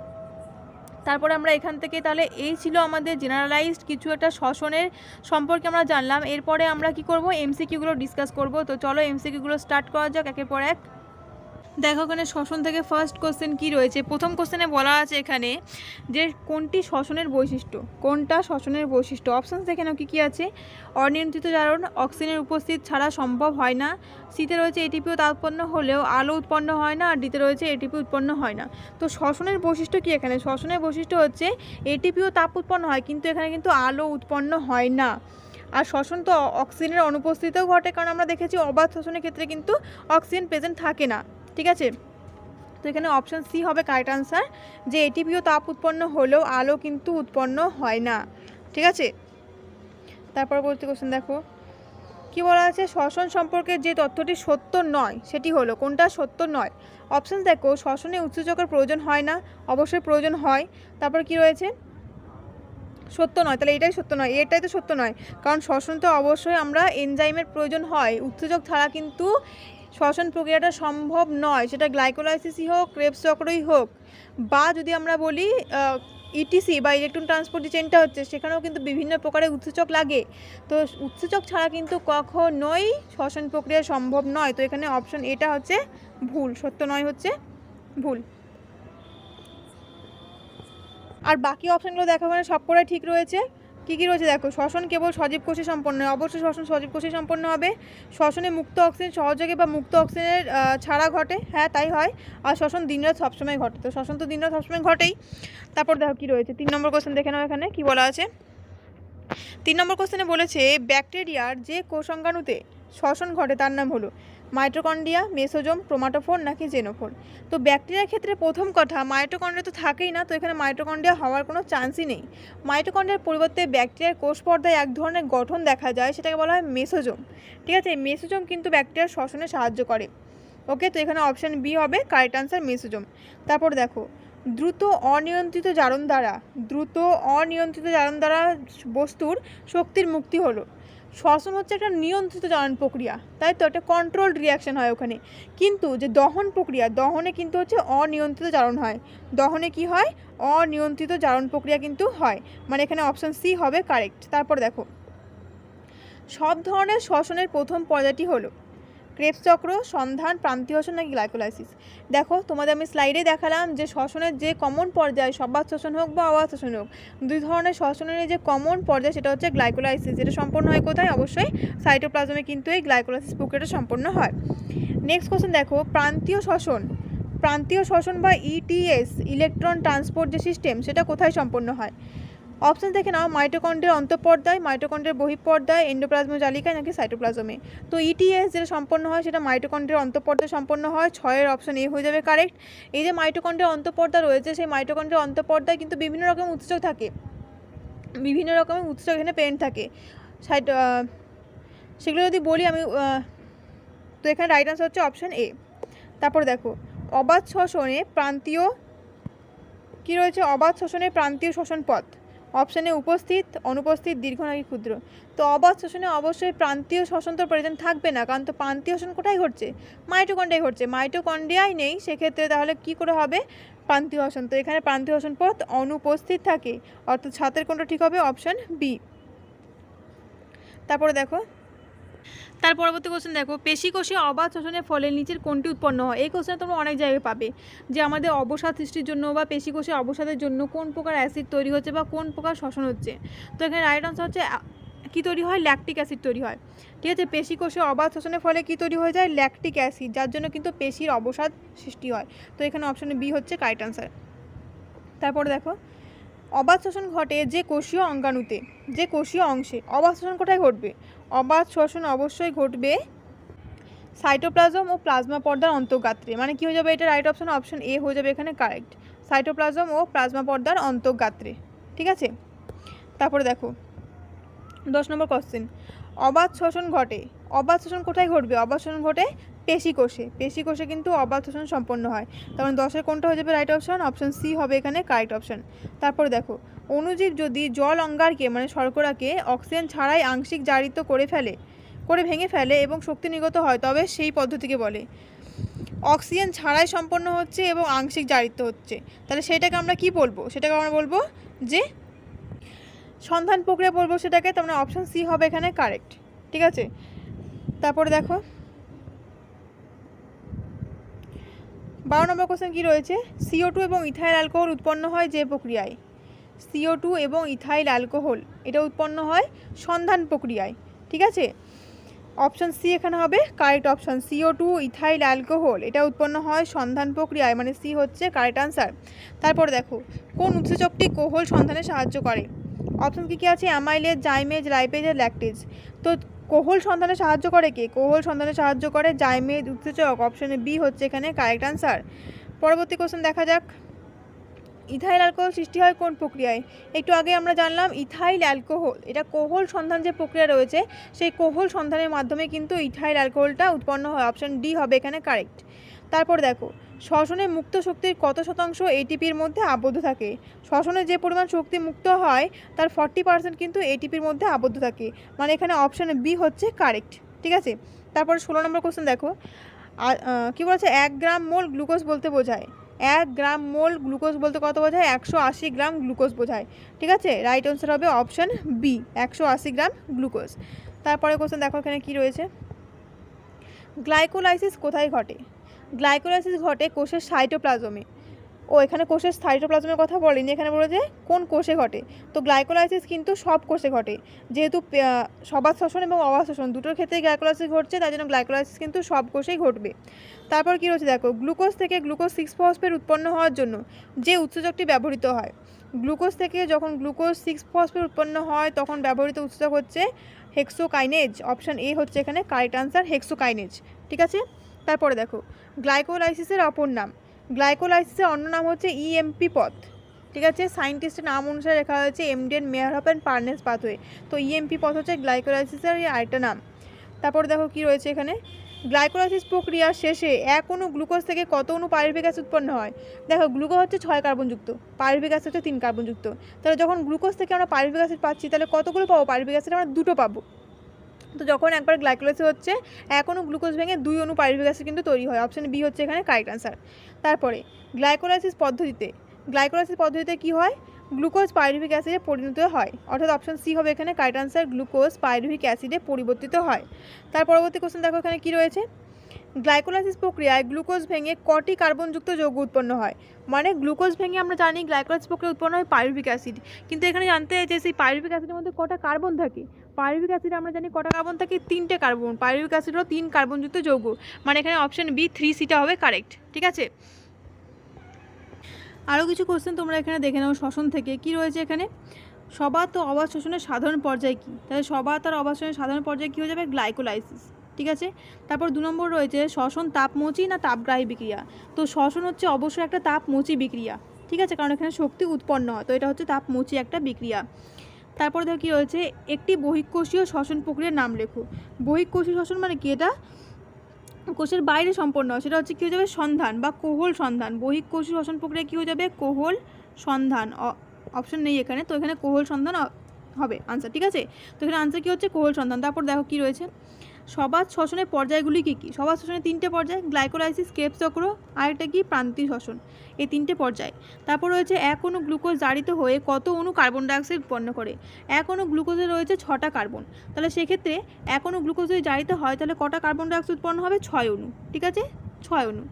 তারপরে আমরা এখান থেকে তাহলে এই ছিল আমাদের জেনারেলাইজড কিছু একটা শ্বসনের সম্পর্কে আমরা জানলাম। এরপরে আমরা কি করব, এমসিকিউগুলো ডিসকাস করব। তো চলো এমসিকিউগুলো স্টার্ট করা যাক একের পর এক। দেখো এখানে শ্বসন থেকে ফার্স্ট কোশ্চেন কি রয়েছে। প্রথম কোশ্চেনে বলা আছে এখানে যে কোনটি শ্বসনের বৈশিষ্ট্য, কোনটা শ্বসনের বৈশিষ্ট্য। অপশানস দেখে নাও কী কী আছে। অনিয়ন্ত্রিত জারণ অক্সিজেনের উপস্থিত ছাড়া সম্ভব হয় না। সিতে রয়েছে এটিপিও তাপ উৎপন্ন হলেও আলো উৎপন্ন হয় না। আর ডিতে রয়েছে এটিপি উৎপন্ন হয় না। তো শ্বসনের বৈশিষ্ট্য কি এখানে, শ্বসনের বৈশিষ্ট্য হচ্ছে এটিপিও তাপ উৎপন্ন হয় কিন্তু এখানে কিন্তু আলো উৎপন্ন হয় না। আর শ্বসন তো অক্সিজেনের অনুপস্থিতিতেও ঘটে, কারণ আমরা দেখেছি অবাধ শ্বসনের ক্ষেত্রে কিন্তু অক্সিজেন প্রেজেন্ট থাকে না। ঠিক আছে, তো এখানে অপশান সি হবে কারেক্ট আনসার, যে এটিপিও তাপ উৎপন্ন হলেও আলো কিন্তু উৎপন্ন হয় না। ঠিক আছে, তারপর পরবর্তী কোশ্চেন দেখো কি বলা আছে। শ্বসন সম্পর্কে যে তথ্যটি সত্য নয় সেটি হলো, কোনটা সত্য নয়। অপশান দেখো, শ্বসনে উৎসেচকের প্রয়োজন হয় না, অবশ্যই প্রয়োজন হয়। তারপর কি রয়েছে, সত্য নয়, তাহলে এটাই সত্য নয়, এটাই তো সত্য নয়, কারণ শ্বসন তো অবশ্যই আমরা এনজাইমের প্রয়োজন হয়, উৎসেচক ছাড়া কিন্তু শ্বসন প্রক্রিয়াটা সম্ভব নয়, সেটা গ্লাইকোলাইসিসই হোক, ক্রেবস চক্রই হোক, বা যদি আমরা বলি ইটিসি বা ইলেকট্রন ট্রান্সপোর্ট যে চেনটা হচ্ছে সেখানেও কিন্তু বিভিন্ন প্রকারের উৎসেচক লাগে। তো উৎসেচক ছাড়া কিন্তু কখনোই শ্বসন প্রক্রিয়া সম্ভব নয়। তো এখানে অপশন এটা হচ্ছে ভুল, সত্য নয় হচ্ছে ভুল। আর বাকি অপশানগুলো দেখো মানে সবকটাই ঠিক রয়েছে। কী কী রয়েছে দেখো, শ্বসন কেবল সজীব কোষে সম্পন্ন হয়, অবশ্যই শ্বসন সজীব কোষে সম্পন্ন হবে। শ্বসনে মুক্ত অক্সিজেন সহযোগে বা মুক্ত অক্সিজেনের ছাড়া ঘটে, হ্যাঁ তাই হয়। আর শ্বসন দিনরাত সবসময় ঘটে, তো শ্বসন তো দিনরাত সবসময় ঘটেই। তারপর দেখো কী রয়েছে, 3 নম্বর কোশ্চেন দেখে নাও এখানে কী বলা আছে। 3 নম্বর কোশ্চেনে বলেছে ব্যাকটেরিয়ার যে কোষাঙ্গাণুতে শ্বসন ঘটে তার নাম হলো মাইটোকন্ড্রিয়া, মেসোজোম, ক্রোমাটোফোর নাকি জেনোফোর। তো ব্যাকটেরিয়ার ক্ষেত্রে প্রথম কথা, মাইটোকন্ড্রিয়া তো থাকেই না, তো এখানে মাইটোকন্ড্রিয়া হওয়ার কোনো চান্সই নেই। মাইটোকন্ড্রিয়ার পরিবর্তে ব্যাকটেরিয়ার কোষ পর্দায় এক ধরনের গঠন দেখা যায়, সেটাকে বলা হয় মেসোজোম। ঠিক আছে, মেসোজোম কিন্তু ব্যাকটেরিয়ার শ্বসনে সাহায্য করে। ওকে, তো এখানে অপশান বি হবে কারেক্ট আনসার, মেসোজোম। তারপর দেখো, দ্রুত অনিয়ন্ত্রিত জারণ দ্বারা বস্তুর শক্তির মুক্তি হলো। শ্বসন হচ্ছে একটা নিয়ন্ত্রিত জারণ প্রক্রিয়া, তাই তো, একটা কন্ট্রোলড রিয়াকশন হয় ওখানে। কিন্তু যে দহন প্রক্রিয়া, দহনে কিন্তু হচ্ছে অনিয়ন্ত্রিত জারণ হয়। দহনে কি হয়, অনিয়ন্ত্রিত জারণ প্রক্রিয়া কিন্তু হয়, মানে এখানে অপশান সি হবে কারেক্ট। তারপর দেখো, সব ধরনের শ্বসনের প্রথম পর্যায়টি হলো ক্রেবস চক্র, সন্ধান, প্রান্তীয় শ্বসন নাকি গ্লাইকোলাইসিস। দেখো তোমাদের আমি স্লাইডে দেখালাম যে শ্বসনের যে কমন পর্যায়, সবাত শ্বসন হোক বা অবাত শ্বসন হোক, দুই ধরনের শ্বসনের যে কমন পর্যায় সেটা হচ্ছে গ্লাইকোলাইসিস। যেটা সম্পন্ন হয় কোথায়, অবশ্যই সাইটোপ্লাজমে কিন্তু এই গ্লাইকোলাইসিস প্রক্রিয়াটা সম্পন্ন হয়। নেক্সট কোশ্চেন দেখো, প্রান্তীয় শ্বসন বা ইটিএস, ইলেকট্রন ট্রান্সপোর্ট যে সিস্টেম, সেটা কোথায় সম্পন্ন হয়। অপশান দেখে নাও, মাইটোকন্ড্রিয়ার অন্তঃপর্দায়, মাইটোকন্ড্রিয়ার বহিঃপর্দায়, এন্ডোপ্লাজম জালিকায় নাকি সাইটোপ্লাজমে। তো ইটিএস যেটা সম্পন্ন হয় সেটা মাইটোকন্ড্রিয়ার অন্তঃপর্দায় সম্পন্ন হয়, 6-এর অপশান এ হয়ে যাবে কারেক্ট। এই যে মাইটোকন্ড্রিয়ার অন্তঃপর্দা রয়েছে, সেই মাইটোকন্ড্রিয়ার অন্তঃপর্দায় কিন্তু বিভিন্ন রকমের উৎসেচক থাকে, বিভিন্ন রকমের উৎসেচক এখানে প্রেজেন্ট থাকে। সেগুলো যদি বলি আমি, তো এখানে রাইট আনসার হচ্ছে অপশান এ। তারপর দেখো, অবাধ শ্বসনে প্রান্তীয় কী রয়েছে, অবাধ শ্বসনে প্রান্তীয় শ্বসন পথ। অপশানে উপস্থিত, অনুপস্থিত, দীর্ঘ নাকি ক্ষুদ্র। তো অবাধ শ্বসনে অবশ্যই প্রান্তীয় শ্বসন তো প্রেজেন্ট থাকবে না, কারণ তো প্রান্তীয় শ্বসন কোথায় ঘটছে, মাইটোকন্ড্রিয়ায় ঘটছে, মাইটোকন্ড্রিয়ায় নেই, সেক্ষেত্রে তাহলে কি করে হবে প্রান্তীয় শ্বসন। তো এখানে প্রান্তীয় শ্বসন পথ অনুপস্থিত থাকে, অর্থাৎ 7-এর কোনটা ঠিক হবে, অপশান বি। তারপরে দেখো, তার পরবর্তী কোশ্চেন দেখো, পেশিকোষে অবাধ শ্বসনের ফলে নিচের কোনটি উৎপন্ন হয়। এই কোশ্চেন তোমরা অনেক জায়গায় পাবে, যে আমাদের অবসাদ সৃষ্টির জন্য বা পেশিকোষে অবসাদের জন্য কোন প্রকার অ্যাসিড তৈরি হচ্ছে বা কোন প্রকার শ্বসন হচ্ছে। তো এখানে রাইট আনসার হচ্ছে কী তৈরি হয়, ল্যাকটিক অ্যাসিড তৈরি হয়। ঠিক আছে, পেশিকোষে অবাধ শ্বসনের ফলে কী তৈরি হয়ে যায়, ল্যাকটিক অ্যাসিড, যার জন্য কিন্তু পেশির অবসাদ সৃষ্টি হয়। তো এখানে অপশানে বি হচ্ছে কারেক্ট আনসার। তারপরে দেখো, অবাধ শ্বসন ঘটে যে কোষীয় অঙ্গাণুতে, যে কোষীয় অংশে। অবাধ শ্বসন কোথায় ঘটবে, অবাধ শ্বসন অবশ্যই ঘটবে সাইটোপ্লাজম ও প্লাজমা পর্দার অন্তঃগাত্রে, মানে কি হয়ে যাবে এটা রাইট অপশন, অপশন এ হয়ে যাবে এখানে কারেক্ট, সাইটোপ্লাজম ও প্লাজমা পর্দার অন্তঃগাত্রে। ঠিক আছে, তারপরে দেখো 10 নম্বর কোশ্চেন, অবাধ শ্বসন ঘটে, অবাধ শ্বসন কোথায় ঘটবে, অবাধ শ্বসন ঘটে পেশিকোষে, পেশিকোষে কিন্তু অবাধ শ্বসন সম্পন্ন হয়। তখন 10-এর কোনটা হয়ে যাবে রাইট অপশন, অপশন সি হবে এখানে কারেক্ট অপশন। তারপরে দেখো, অণুজীব যদি জল অঙ্গারকে মানে শর্করাকে অক্সিজেন ছাড়াই আংশিক জারিত করে ভেঙে ফেলে এবং শক্তি নির্গত হয়, তবে সেই পদ্ধতিকে বলে। অক্সিজেন ছাড়াই সম্পন্ন হচ্ছে এবং আংশিক জারিত হচ্ছে, তাহলে সেটাকে আমরা কি বলবো? সেটাকে আমরা বলবো যে সন্ধান প্রক্রিয়া বলবো সেটাকে। তার মানে অপশন সি হবে এখানে কারেক্ট। ঠিক আছে, তারপরে দেখো 12 নম্বর কোশ্চেন কী রয়েছে? CO2 এবং ইথাইল অ্যালকোহল উৎপন্ন হয় যে প্রক্রিয়ায়? CO2 এবং ইথাইল অ্যালকোহল এটা উৎপন্ন হয় সন্ধান প্রক্রিয়ায়। ঠিক আছে, অপশন সি এখানে হবে correct option. CO2 ethyl alcohol এটা উৎপন্ন হয় সন্ধান প্রক্রিয়ায়, মানে সি হচ্ছে কারেক্ট আনসার। তারপরে দেখো কোন উৎসেচকটি কোহল সন্ধানে সাহায্য করে? অপশন কী কী আছে? অ্যামাইলেজ, জাইমেজ, লাইপেজ আর ল্যাকটেজ। তো কোহল সন্ধানে সাহায্য করে কে? কোহল সন্ধানে সাহায্য করে জাইমেজ উৎসেচক। অপশনে বি হচ্ছে এখানে কারেক্ট আনসার। পরবর্তী কোশ্চেন দেখা যাক, ইথাইল অ্যালকোহল সৃষ্টি হয় কোন প্রক্রিয়ায়? একটু আগে আমরা জানলাম ইথাইল অ্যালকোহল এটা কোহল সন্ধান যে প্রক্রিয়া রয়েছে সেই কোহল সন্ধানের মাধ্যমে কিন্তু ইথাইল অ্যালকোহলটা উৎপন্ন হয়। অপশন ডি হবে এখানে কারেক্ট। তারপর দেখো শ্বসনে মুক্ত শক্তির কত শতাংশ এটিপির মধ্যে আবদ্ধ থাকে? শ্বসনে যে পরিমাণ শক্তি মুক্ত হয় তার 40% কিন্তু এটিপির মধ্যে আবদ্ধ থাকে, মানে এখানে অপশন বি হচ্ছে কারেক্ট। ঠিক আছে, তারপর 16 নম্বর কোশ্চেন দেখো, কী বলেছে? 1 গ্রাম মোল গ্লুকোজ বলতে বোঝায়? 1 গ্রাম মোল গ্লুকোজ বলতে কত বোঝায়? 180 গ্রাম গ্লুকোজ বোঝায়। ঠিক আছে, রাইট আনসার হবে অপশন বি 180 গ্রাম গ্লুকোজ। তারপরে কোশ্চেন দেখো এখানে কি রয়েছে, গ্লাইকোলাইসিস কোথায় ঘটে? গ্লাইকোলাইসিস ঘটে কোষের সাইটোপ্লাজমে। ও এখানে কোষের সাইটোপ্লাজমের কথা বলেনি, এখানে বলে যে কোন কোষে ঘটে। তো গ্লাইকোলাইসিস কিন্তু সব কোষে ঘটে, যেহেতু সবাত শ্বসন এবং অবাত শ্বসন দুটোর ক্ষেত্রেই গ্লাইকোলাইসিস ঘটছে, তাই জন্য গ্লাইকোলাইসিস কিন্তু সব কোষেই ঘটবে। তারপর কী রয়েছে দেখো, গ্লুকোজ থেকে গ্লুকোজ 6-ফসফেট উৎপন্ন হওয়ার জন্য যে উৎসেচকটি ব্যবহৃত হয়? গ্লুকোজ থেকে যখন গ্লুকোজ 6-ফসফেট উৎপন্ন হয় তখন ব্যবহৃত উৎসেচক হচ্ছে হেক্সোকাইনেজ। অপশন এ হচ্ছে এখানে কারেক্ট আনসার, হেক্সোকাইনেজ। ঠিক আছে, তারপরে দেখো গ্লাইকোলাইসিসের অপর নাম। গ্লাইকোলাইসিসের অন্য নাম হচ্ছে ইএমপি পথ। ঠিক আছে, সায়েন্টিস্টের নাম অনুসারে লেখা হয়েছে Embden Meyerhof and Parnas pathway. তো ইএমপি পথ হচ্ছে গ্লাইকোলাইসিসের আরেকটা নাম। তারপর দেখো কি রয়েছে এখানে, গ্লাইকোলাইসিস প্রক্রিয়ার শেষে এক অণু গ্লুকোজ থেকে কত অণু পাইরুভিক অ্যাসিড উৎপন্ন হয়? দেখো গ্লুকোজ হচ্ছে 6 কার্বনযুক্ত, পাইরুভিক অ্যাসিড হচ্ছে 3 কার্বনযুক্ত। তাহলে যখন গ্লুকোজ থেকে আমরা পাইরুভিক অ্যাসিড পাচ্ছি তাহলে কতগুলো পাবো? পাইরুভিক অ্যাসিড আমরা 2টো পাবো। তো যখন একবার গ্লাইকোলাইসিস হচ্ছে 1 অণু গ্লুকোজ ভেঙে 2 অণু পাইরুভিক অ্যাসিড কিন্তু তৈরি হয়। অপশন বি হচ্ছে এখানে কারেক্ট আনসার। তারপরে গ্লাইকোলাইসিস পদ্ধতিতে কী হয়? গ্লুকোজ পাইরুভিক অ্যাসিডে পরিণত হয়, অর্থাৎ অপশন সি হবে এখানে কারেক্ট আনসার, গ্লুকোজ পাইরুভিক অ্যাসিডে পরিবর্তিত হয়। তার পরবর্তী কোশ্চেন দেখো এখানে কী রয়েছে, গ্লাইকোলাইসিস প্রক্রিয়ায় গ্লুকোজ ভেঙে কটি কার্বনযুক্ত যৌগ উৎপন্ন হয়? মানে গ্লুকোজ ভেঙে আমরা জানি গ্লাইকোলাইসিস প্রক্রিয়া উৎপন্ন হয় পাইরুভিক অ্যাসিড, কিন্তু এখানে জানতে হয় যে সেই পাইরুভিক অ্যাসিডের মধ্যে কটা কার্বন থাকে? পাইরুভিক অ্যাসিডে আমরা জানি কটা কার্বন থাকে? 3টে কার্বন। পাইরুভিক অ্যাসিডও 3 কার্বনযুক্ত যৌগ, মানে এখানে অপশন বি 3সিটা হবে কারেক্ট। ঠিক আছে, আরও কিছু কোশ্চেন তোমরা এখানে দেখে নাও শ্বসন থেকে। কি রয়েছে এখানে, সবাত ও অবাত শ্বসনের সাধারণ পর্যায় কী? তাহলে সবাত আর অবাত শ্বসনের সাধারণ পর্যায় কী হয়ে যাবে? গ্লাইকোলাইসিস। ঠিক আছে, তারপর 2 নম্বর রয়েছে শ্বসন তাপমোচী না তাপগ্রাহী বিক্রিয়া? তো শ্বসন হচ্ছে অবশ্যই একটা তাপমোচী বিক্রিয়া। ঠিক আছে, কারণ এখানে শক্তি উৎপন্ন হয়, তো এটা হচ্ছে তাপমোচী একটা বিক্রিয়া। তারপর দেখো কী রয়েছে, একটি বহিঃকোষীয় শ্বসন প্রক্রিয়ার নাম লেখো। বহিঃকোষীয় শ্বসন মানে কি? এটা কোষের বাইরে সম্পন্ন হয়, সেটা হচ্ছে কী হয়ে যাবে? সন্ধান বা কোহল সন্ধান। বহিঃকোষীয় শ্বসন প্রক্রিয়া কী হয়ে যাবে? কোহল সন্ধান। অপশন নেই এখানে, তো এখানে কোহল সন্ধান হবে আনসার। ঠিক আছে, তো এখানে আনসার কী হচ্ছে? কোহল সন্ধান। তারপর দেখো কী রয়েছে, সবাত শ্বসনের পর্যায়গুলি কী কী? সবাত শ্বসনের 3টে পর্যায়, গ্লাইকোলাইসিস, ক্রেবস চক্র, আরেকটা কি প্রান্তিক শ্বসন, এই 3টে পর্যায়। তারপর রয়েছে 1 অণু গ্লুকোজ জারিত হয়ে কত অণু কার্বন ডাইঅক্সাইড উৎপন্ন করে? 1 অণু গ্লুকোজে রয়েছে 6টা কার্বন, তাহলে সেক্ষেত্রে 1 অণু গ্লুকোজ যদি জারিত হয় তাহলে কটা কার্বন ডাইঅক্সাইড উৎপন্ন হবে? 6 অণু। ঠিক আছে, 6 অণু।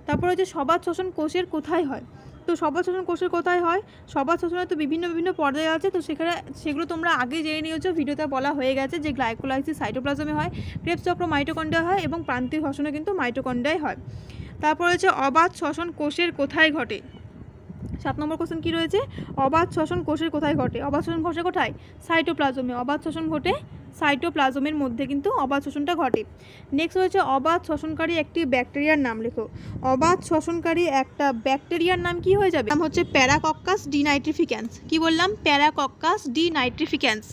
তারপর হচ্ছে সবাত শ্বসন কোষের কোথায় হয়? তো সবাত শ্বসন কোষের কোথায় হয়? সবাত শ্বসনের তো বিভিন্ন পর্যায়ে আছে, তো সেগুলো তোমরা আগে জেনে নিয়েছো, ভিডিওতে বলা হয়ে গেছে যে গ্লাইকোলাইসিস সাইটোপ্লাজমে হয়, ক্রেবস চক্র মাইটোকন্ড্রিয়া হয় এবং প্রান্তিক শ্বসনে কিন্তু মাইটোকন্ড্রিয়ায় হয়। তারপর হচ্ছে অবাত শ্বসন কোষের কোথায় ঘটে? 7 নম্বর কোশ্চেন কী রয়েছে, অবাত শ্বসন কোষের কোথায় ঘটে? অবাত শ্বসন ঘটে কোথায়? সাইটোপ্লাজমে। অবাত শ্বসন ঘটে সাইটোপ্লাজমের মধ্যে কিন্তু অবাত শ্বসনটা ঘটে। নেক্সট হচ্ছে অবাত শ্বসনকারী একটি ব্যাকটেরিয়ার নাম লেখো। অবাত শ্বসনকারী একটা ব্যাকটেরিয়ার নাম কি হয়ে যাবে? নাম হচ্ছে প্যারাকক্কাস ডিনাইট্রিফিক্যান্স। কি বললাম? প্যারাকক্কাস ডিনাইট্রিফিক্যান্স।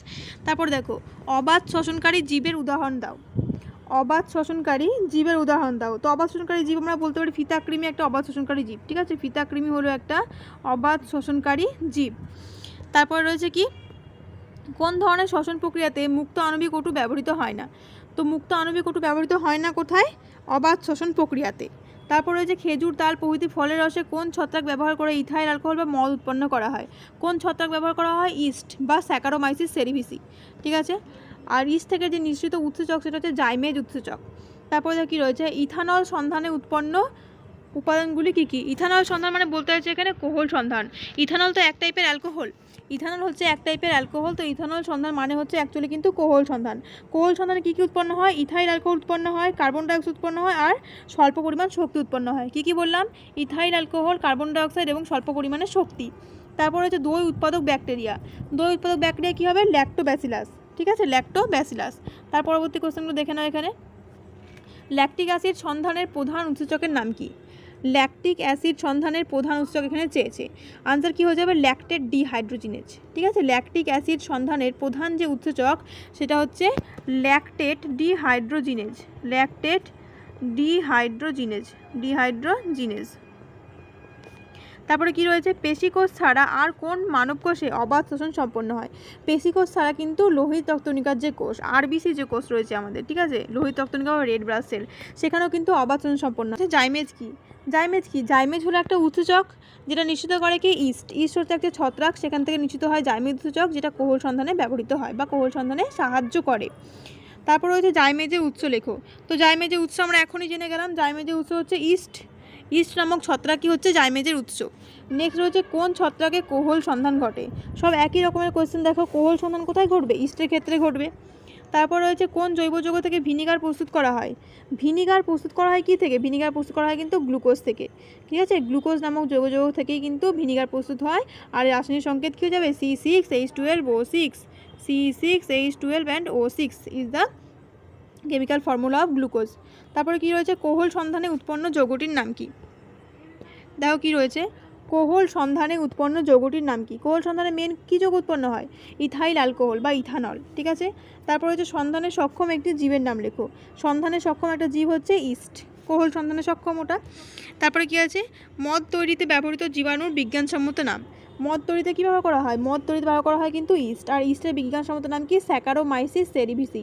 তারপর দেখো অবাত শ্বসনকারী জীবের উদাহরণ দাও। অবাত শ্বসনকারী জীবের উদাহরণ দাও। তো অবাত শ্বসনকারী জীব আমরা বলতে পারি ফিতাকৃমি একটা অবাত শ্বসনকারী জীব। ঠিক আছে, ফিতাকৃমি হলো একটা অবাত শ্বসনকারী জীব। তারপর রয়েছে কি, কোন ধরনের শ্বসন প্রক্রিয়াতে মুক্ত আণবিক অণু ব্যবহৃত হয় না? তো মুক্ত আণবিক অণু ব্যবহৃত হয় না কোথায়? অবাত শ্বসন প্রক্রিয়াতে। তারপর রয়েছে খেজুর, তাল প্রভৃতি ফলের রসে কোন ছত্রাক ব্যবহার করে ইথাইল অ্যালকোহল বা মদ উৎপন্ন করা হয়? কোন ছত্রাক ব্যবহার করা হয়? ইস্ট বা স্যাকারোমাইসিস সেরিভিসি। ঠিক আছে, আর ইস্ট থেকে যে নিঃসৃত উৎসেচক সেটা হচ্ছে জাইমেজ উৎসেচক। তারপরে কী রয়েছে, ইথানল সন্ধানে উৎপন্ন উপাদানগুলি কী কী? ইথানল সন্ধান মানে বলতে হচ্ছে এখানে কোহল সন্ধান। ইথানল তো এক টাইপের অ্যালকোহল, ইথানল হচ্ছে এক টাইপের অ্যালকোহল, তো ইথানল সন্ধান মানে হচ্ছে অ্যাকচুয়ালি কিন্তু কোহল সন্ধান। কোহল সন্ধানে কী কী উৎপন্ন হয়? ইথাইল অ্যালকোহল উৎপন্ন হয়, কার্বন ডাইঅক্সাইড উৎপন্ন হয়, আর স্বল্প পরিমাণ শক্তি উৎপন্ন হয়। কী কী বললাম? ইথাইল অ্যালকোহল, কার্বন ডাইঅক্সাইড এবং স্বল্প পরিমাণে শক্তি। তারপরে হচ্ছে দই উৎপাদক ব্যাকটেরিয়া। দই উৎপাদক ব্যাকটেরিয়া কী হবে? ল্যাক্টোব্যাসিলাস। ঠিক আছে, ল্যাক্টোব্যাসিলাস। তার পরবর্তী কোশ্চেনগুলো দেখে নাও। এখানে ল্যাকটিক অ্যাসিড সন্ধানের প্রধান উৎসেচকের নাম কি? ল্যাকটিক অ্যাসিড সন্ধানের প্রধান উৎসেচক এখানে চেয়েছে। আনসার কী হয়ে যাবে? Lactate dehydrogenase. ঠিক আছে, ল্যাকটিক অ্যাসিড সন্ধানের প্রধান যে উৎসেচক সেটা হচ্ছে ল্যাকটেট ডিহাইড্রোজিনেজ। Lactate dehydrogenase. তারপরে কি রয়েছে? পেশিকোষ ছাড়া আর কোন মানব কোষে অবাধ শ্বসন সম্পন্ন হয়? পেশিকোষ ছাড়া কিন্তু লোহিত রক্তকণিকার যে কোষ, আরবিসি যে কোষ রয়েছে আমাদের, ঠিক আছে, লোহিত রক্তকণিকা বা রেড ব্লাড সেল, সেখানেও কিন্তু অবাধ শ্বসন সম্পন্ন হয়। জাইমেজ কি? জাইমেজ হলো একটা উৎসেচক যেটা নিশ্চিত করে কি? ইস্ট হচ্ছে একটা ছত্রাক, সেখান থেকে নিশ্চিত হয় জাইমেজ উৎসেচক, যেটা কোহল সন্ধানে ব্যবহৃত হয় বা কোহল সন্ধানে সাহায্য করে। তারপর রয়েছে জাইমেজের উৎস লেখো। তো জাইমেজের উৎস আমরা এখনই জেনে গেলাম, জাইমেজের উৎস হচ্ছে ইস্ট নামক ছত্রাকই হচ্ছে জাইমেজের উৎস। নেক্সট রয়েছে কোন ছত্রাকে কোহল সন্ধান ঘটে? সব একই রকমের কোয়েশ্চেন দেখো, কোহল সন্ধান কোথায় ঘটবে? ইস্টের ক্ষেত্রে ঘটবে। তারপর রয়েছে কোন জৈব যৌগ থেকে ভিনিগার প্রস্তুত করা হয়? ভিনিগার প্রস্তুত করা হয় কী থেকে? ভিনিগার প্রস্তুত করা হয় কিন্তু গ্লুকোজ থেকে। ঠিক আছে, গ্লুকোজ নামক জৈব যৌগ থেকেই কিন্তু ভিনিগার প্রস্তুত হয়। আর রাসায়নিক সংকেত কী হয়ে যাবে? C6H12O6। C6H12 and O6 is the chemical formula of glucose. তারপরে কী রয়েছে? কোহল সন্ধানে উৎপন্ন যৌগটির নাম কি? দেখো কী রয়েছে, কোহল সন্ধানে উৎপন্ন যৌগটির নাম কি? কোহল সন্ধানে মেন কী যৌগ উৎপন্ন হয়? ইথাইল অ্যালকোহল বা ইথানল। ঠিক আছে, তারপর হচ্ছে সন্ধানে সক্ষম একটি জীবের নাম লেখো। সন্ধানে সক্ষম একটা জীব হচ্ছে ইস্ট, কোহল সন্ধানে সক্ষম ওটা। তারপরে কী আছে? মদ তৈরিতে ব্যবহৃত জীবাণুর বিজ্ঞানসম্মত নাম। মদ তৈরিতে কী ব্যবহার করা হয়? মদ তৈরিতে ব্যবহার করা হয় কিন্তু ইস্ট, আর ইস্টের বিজ্ঞানসম্মত নাম কি? স্যাকারোমাইসিস সেরিভিসি।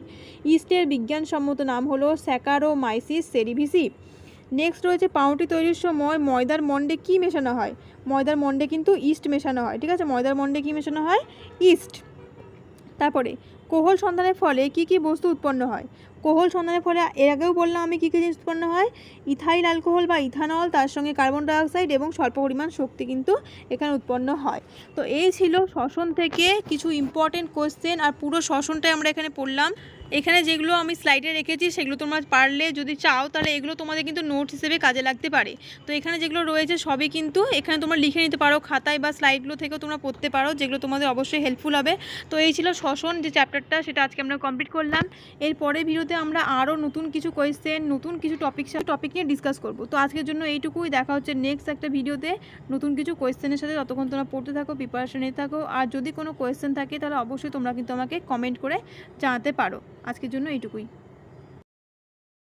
ইস্টের বিজ্ঞানসম্মত নাম হলো স্যাকারোমাইসিস সেরিভিসি। নেক্সট রয়েছে পাউরুটি তৈরির সময় ময়দার মন্ডে কী মেশানো হয়? ময়দার মন্ডে কিন্তু ইস্ট মেশানো হয়। ঠিক আছে, ময়দার মন্ডে কী মেশানো হয়? ইস্ট। তারপরে কোহল সন্ধানের ফলে কি কি বস্তু উৎপন্ন হয়? কোহল সন্ধানের ফলে এর আগেও বললাম আমি কী কী জিনিস উৎপন্ন হয়। ইথাইল অ্যালকোহল বা ইথানল, তার সঙ্গে কার্বন ডাইঅক্সাইড এবং স্বল্প পরিমাণ শক্তি কিন্তু এখানে উৎপন্ন হয়। তো এই ছিল শ্বসন থেকে কিছু ইম্পর্টেন্ট কোশ্চেন, আর পুরো শ্বসনটাই আমরা এখানে পড়লাম। এখানে যেগুলো আমি স্লাইডে রেখেছি সেগুলো তোমরা পারলে যদি চাও তাহলে এগুলো তোমাদের কিন্তু নোট হিসেবে কাজে লাগতে পারে। তো এখানে যেগুলো রয়েছে সবই কিন্তু এখানে তোমরা লিখে নিতে পারো খাতায়, বা স্লাইডগুলো থেকেও তোমরা পড়তে পারো, যেগুলো তোমাদের অবশ্যই হেল্পফুল হবে। তো এই ছিল শ্বসন যে চ্যাপ্টারটা, সেটা আজকে আমরা কমপ্লিট করলাম। এর পরের ভিডিওতে আমরা আরও নতুন কিছু কোয়েশ্চেন, নতুন কিছু টপিক নিয়ে ডিসকাস করব। তো আজকের জন্য এইটুকুই, দেখা হচ্ছে নেক্সট একটা ভিডিওতে নতুন কিছু কোয়েশ্চেনের সাথে। ততক্ষণ তোমরা পড়তে থাকো, প্রিপারেশন নিতে থাকো, আর যদি কোনো কোয়েশ্চেন থাকে তাহলে অবশ্যই তোমরা কিন্তু আমাকে কমেন্ট করে জানাতে পারো। আজকের জন্য এইটুকুই।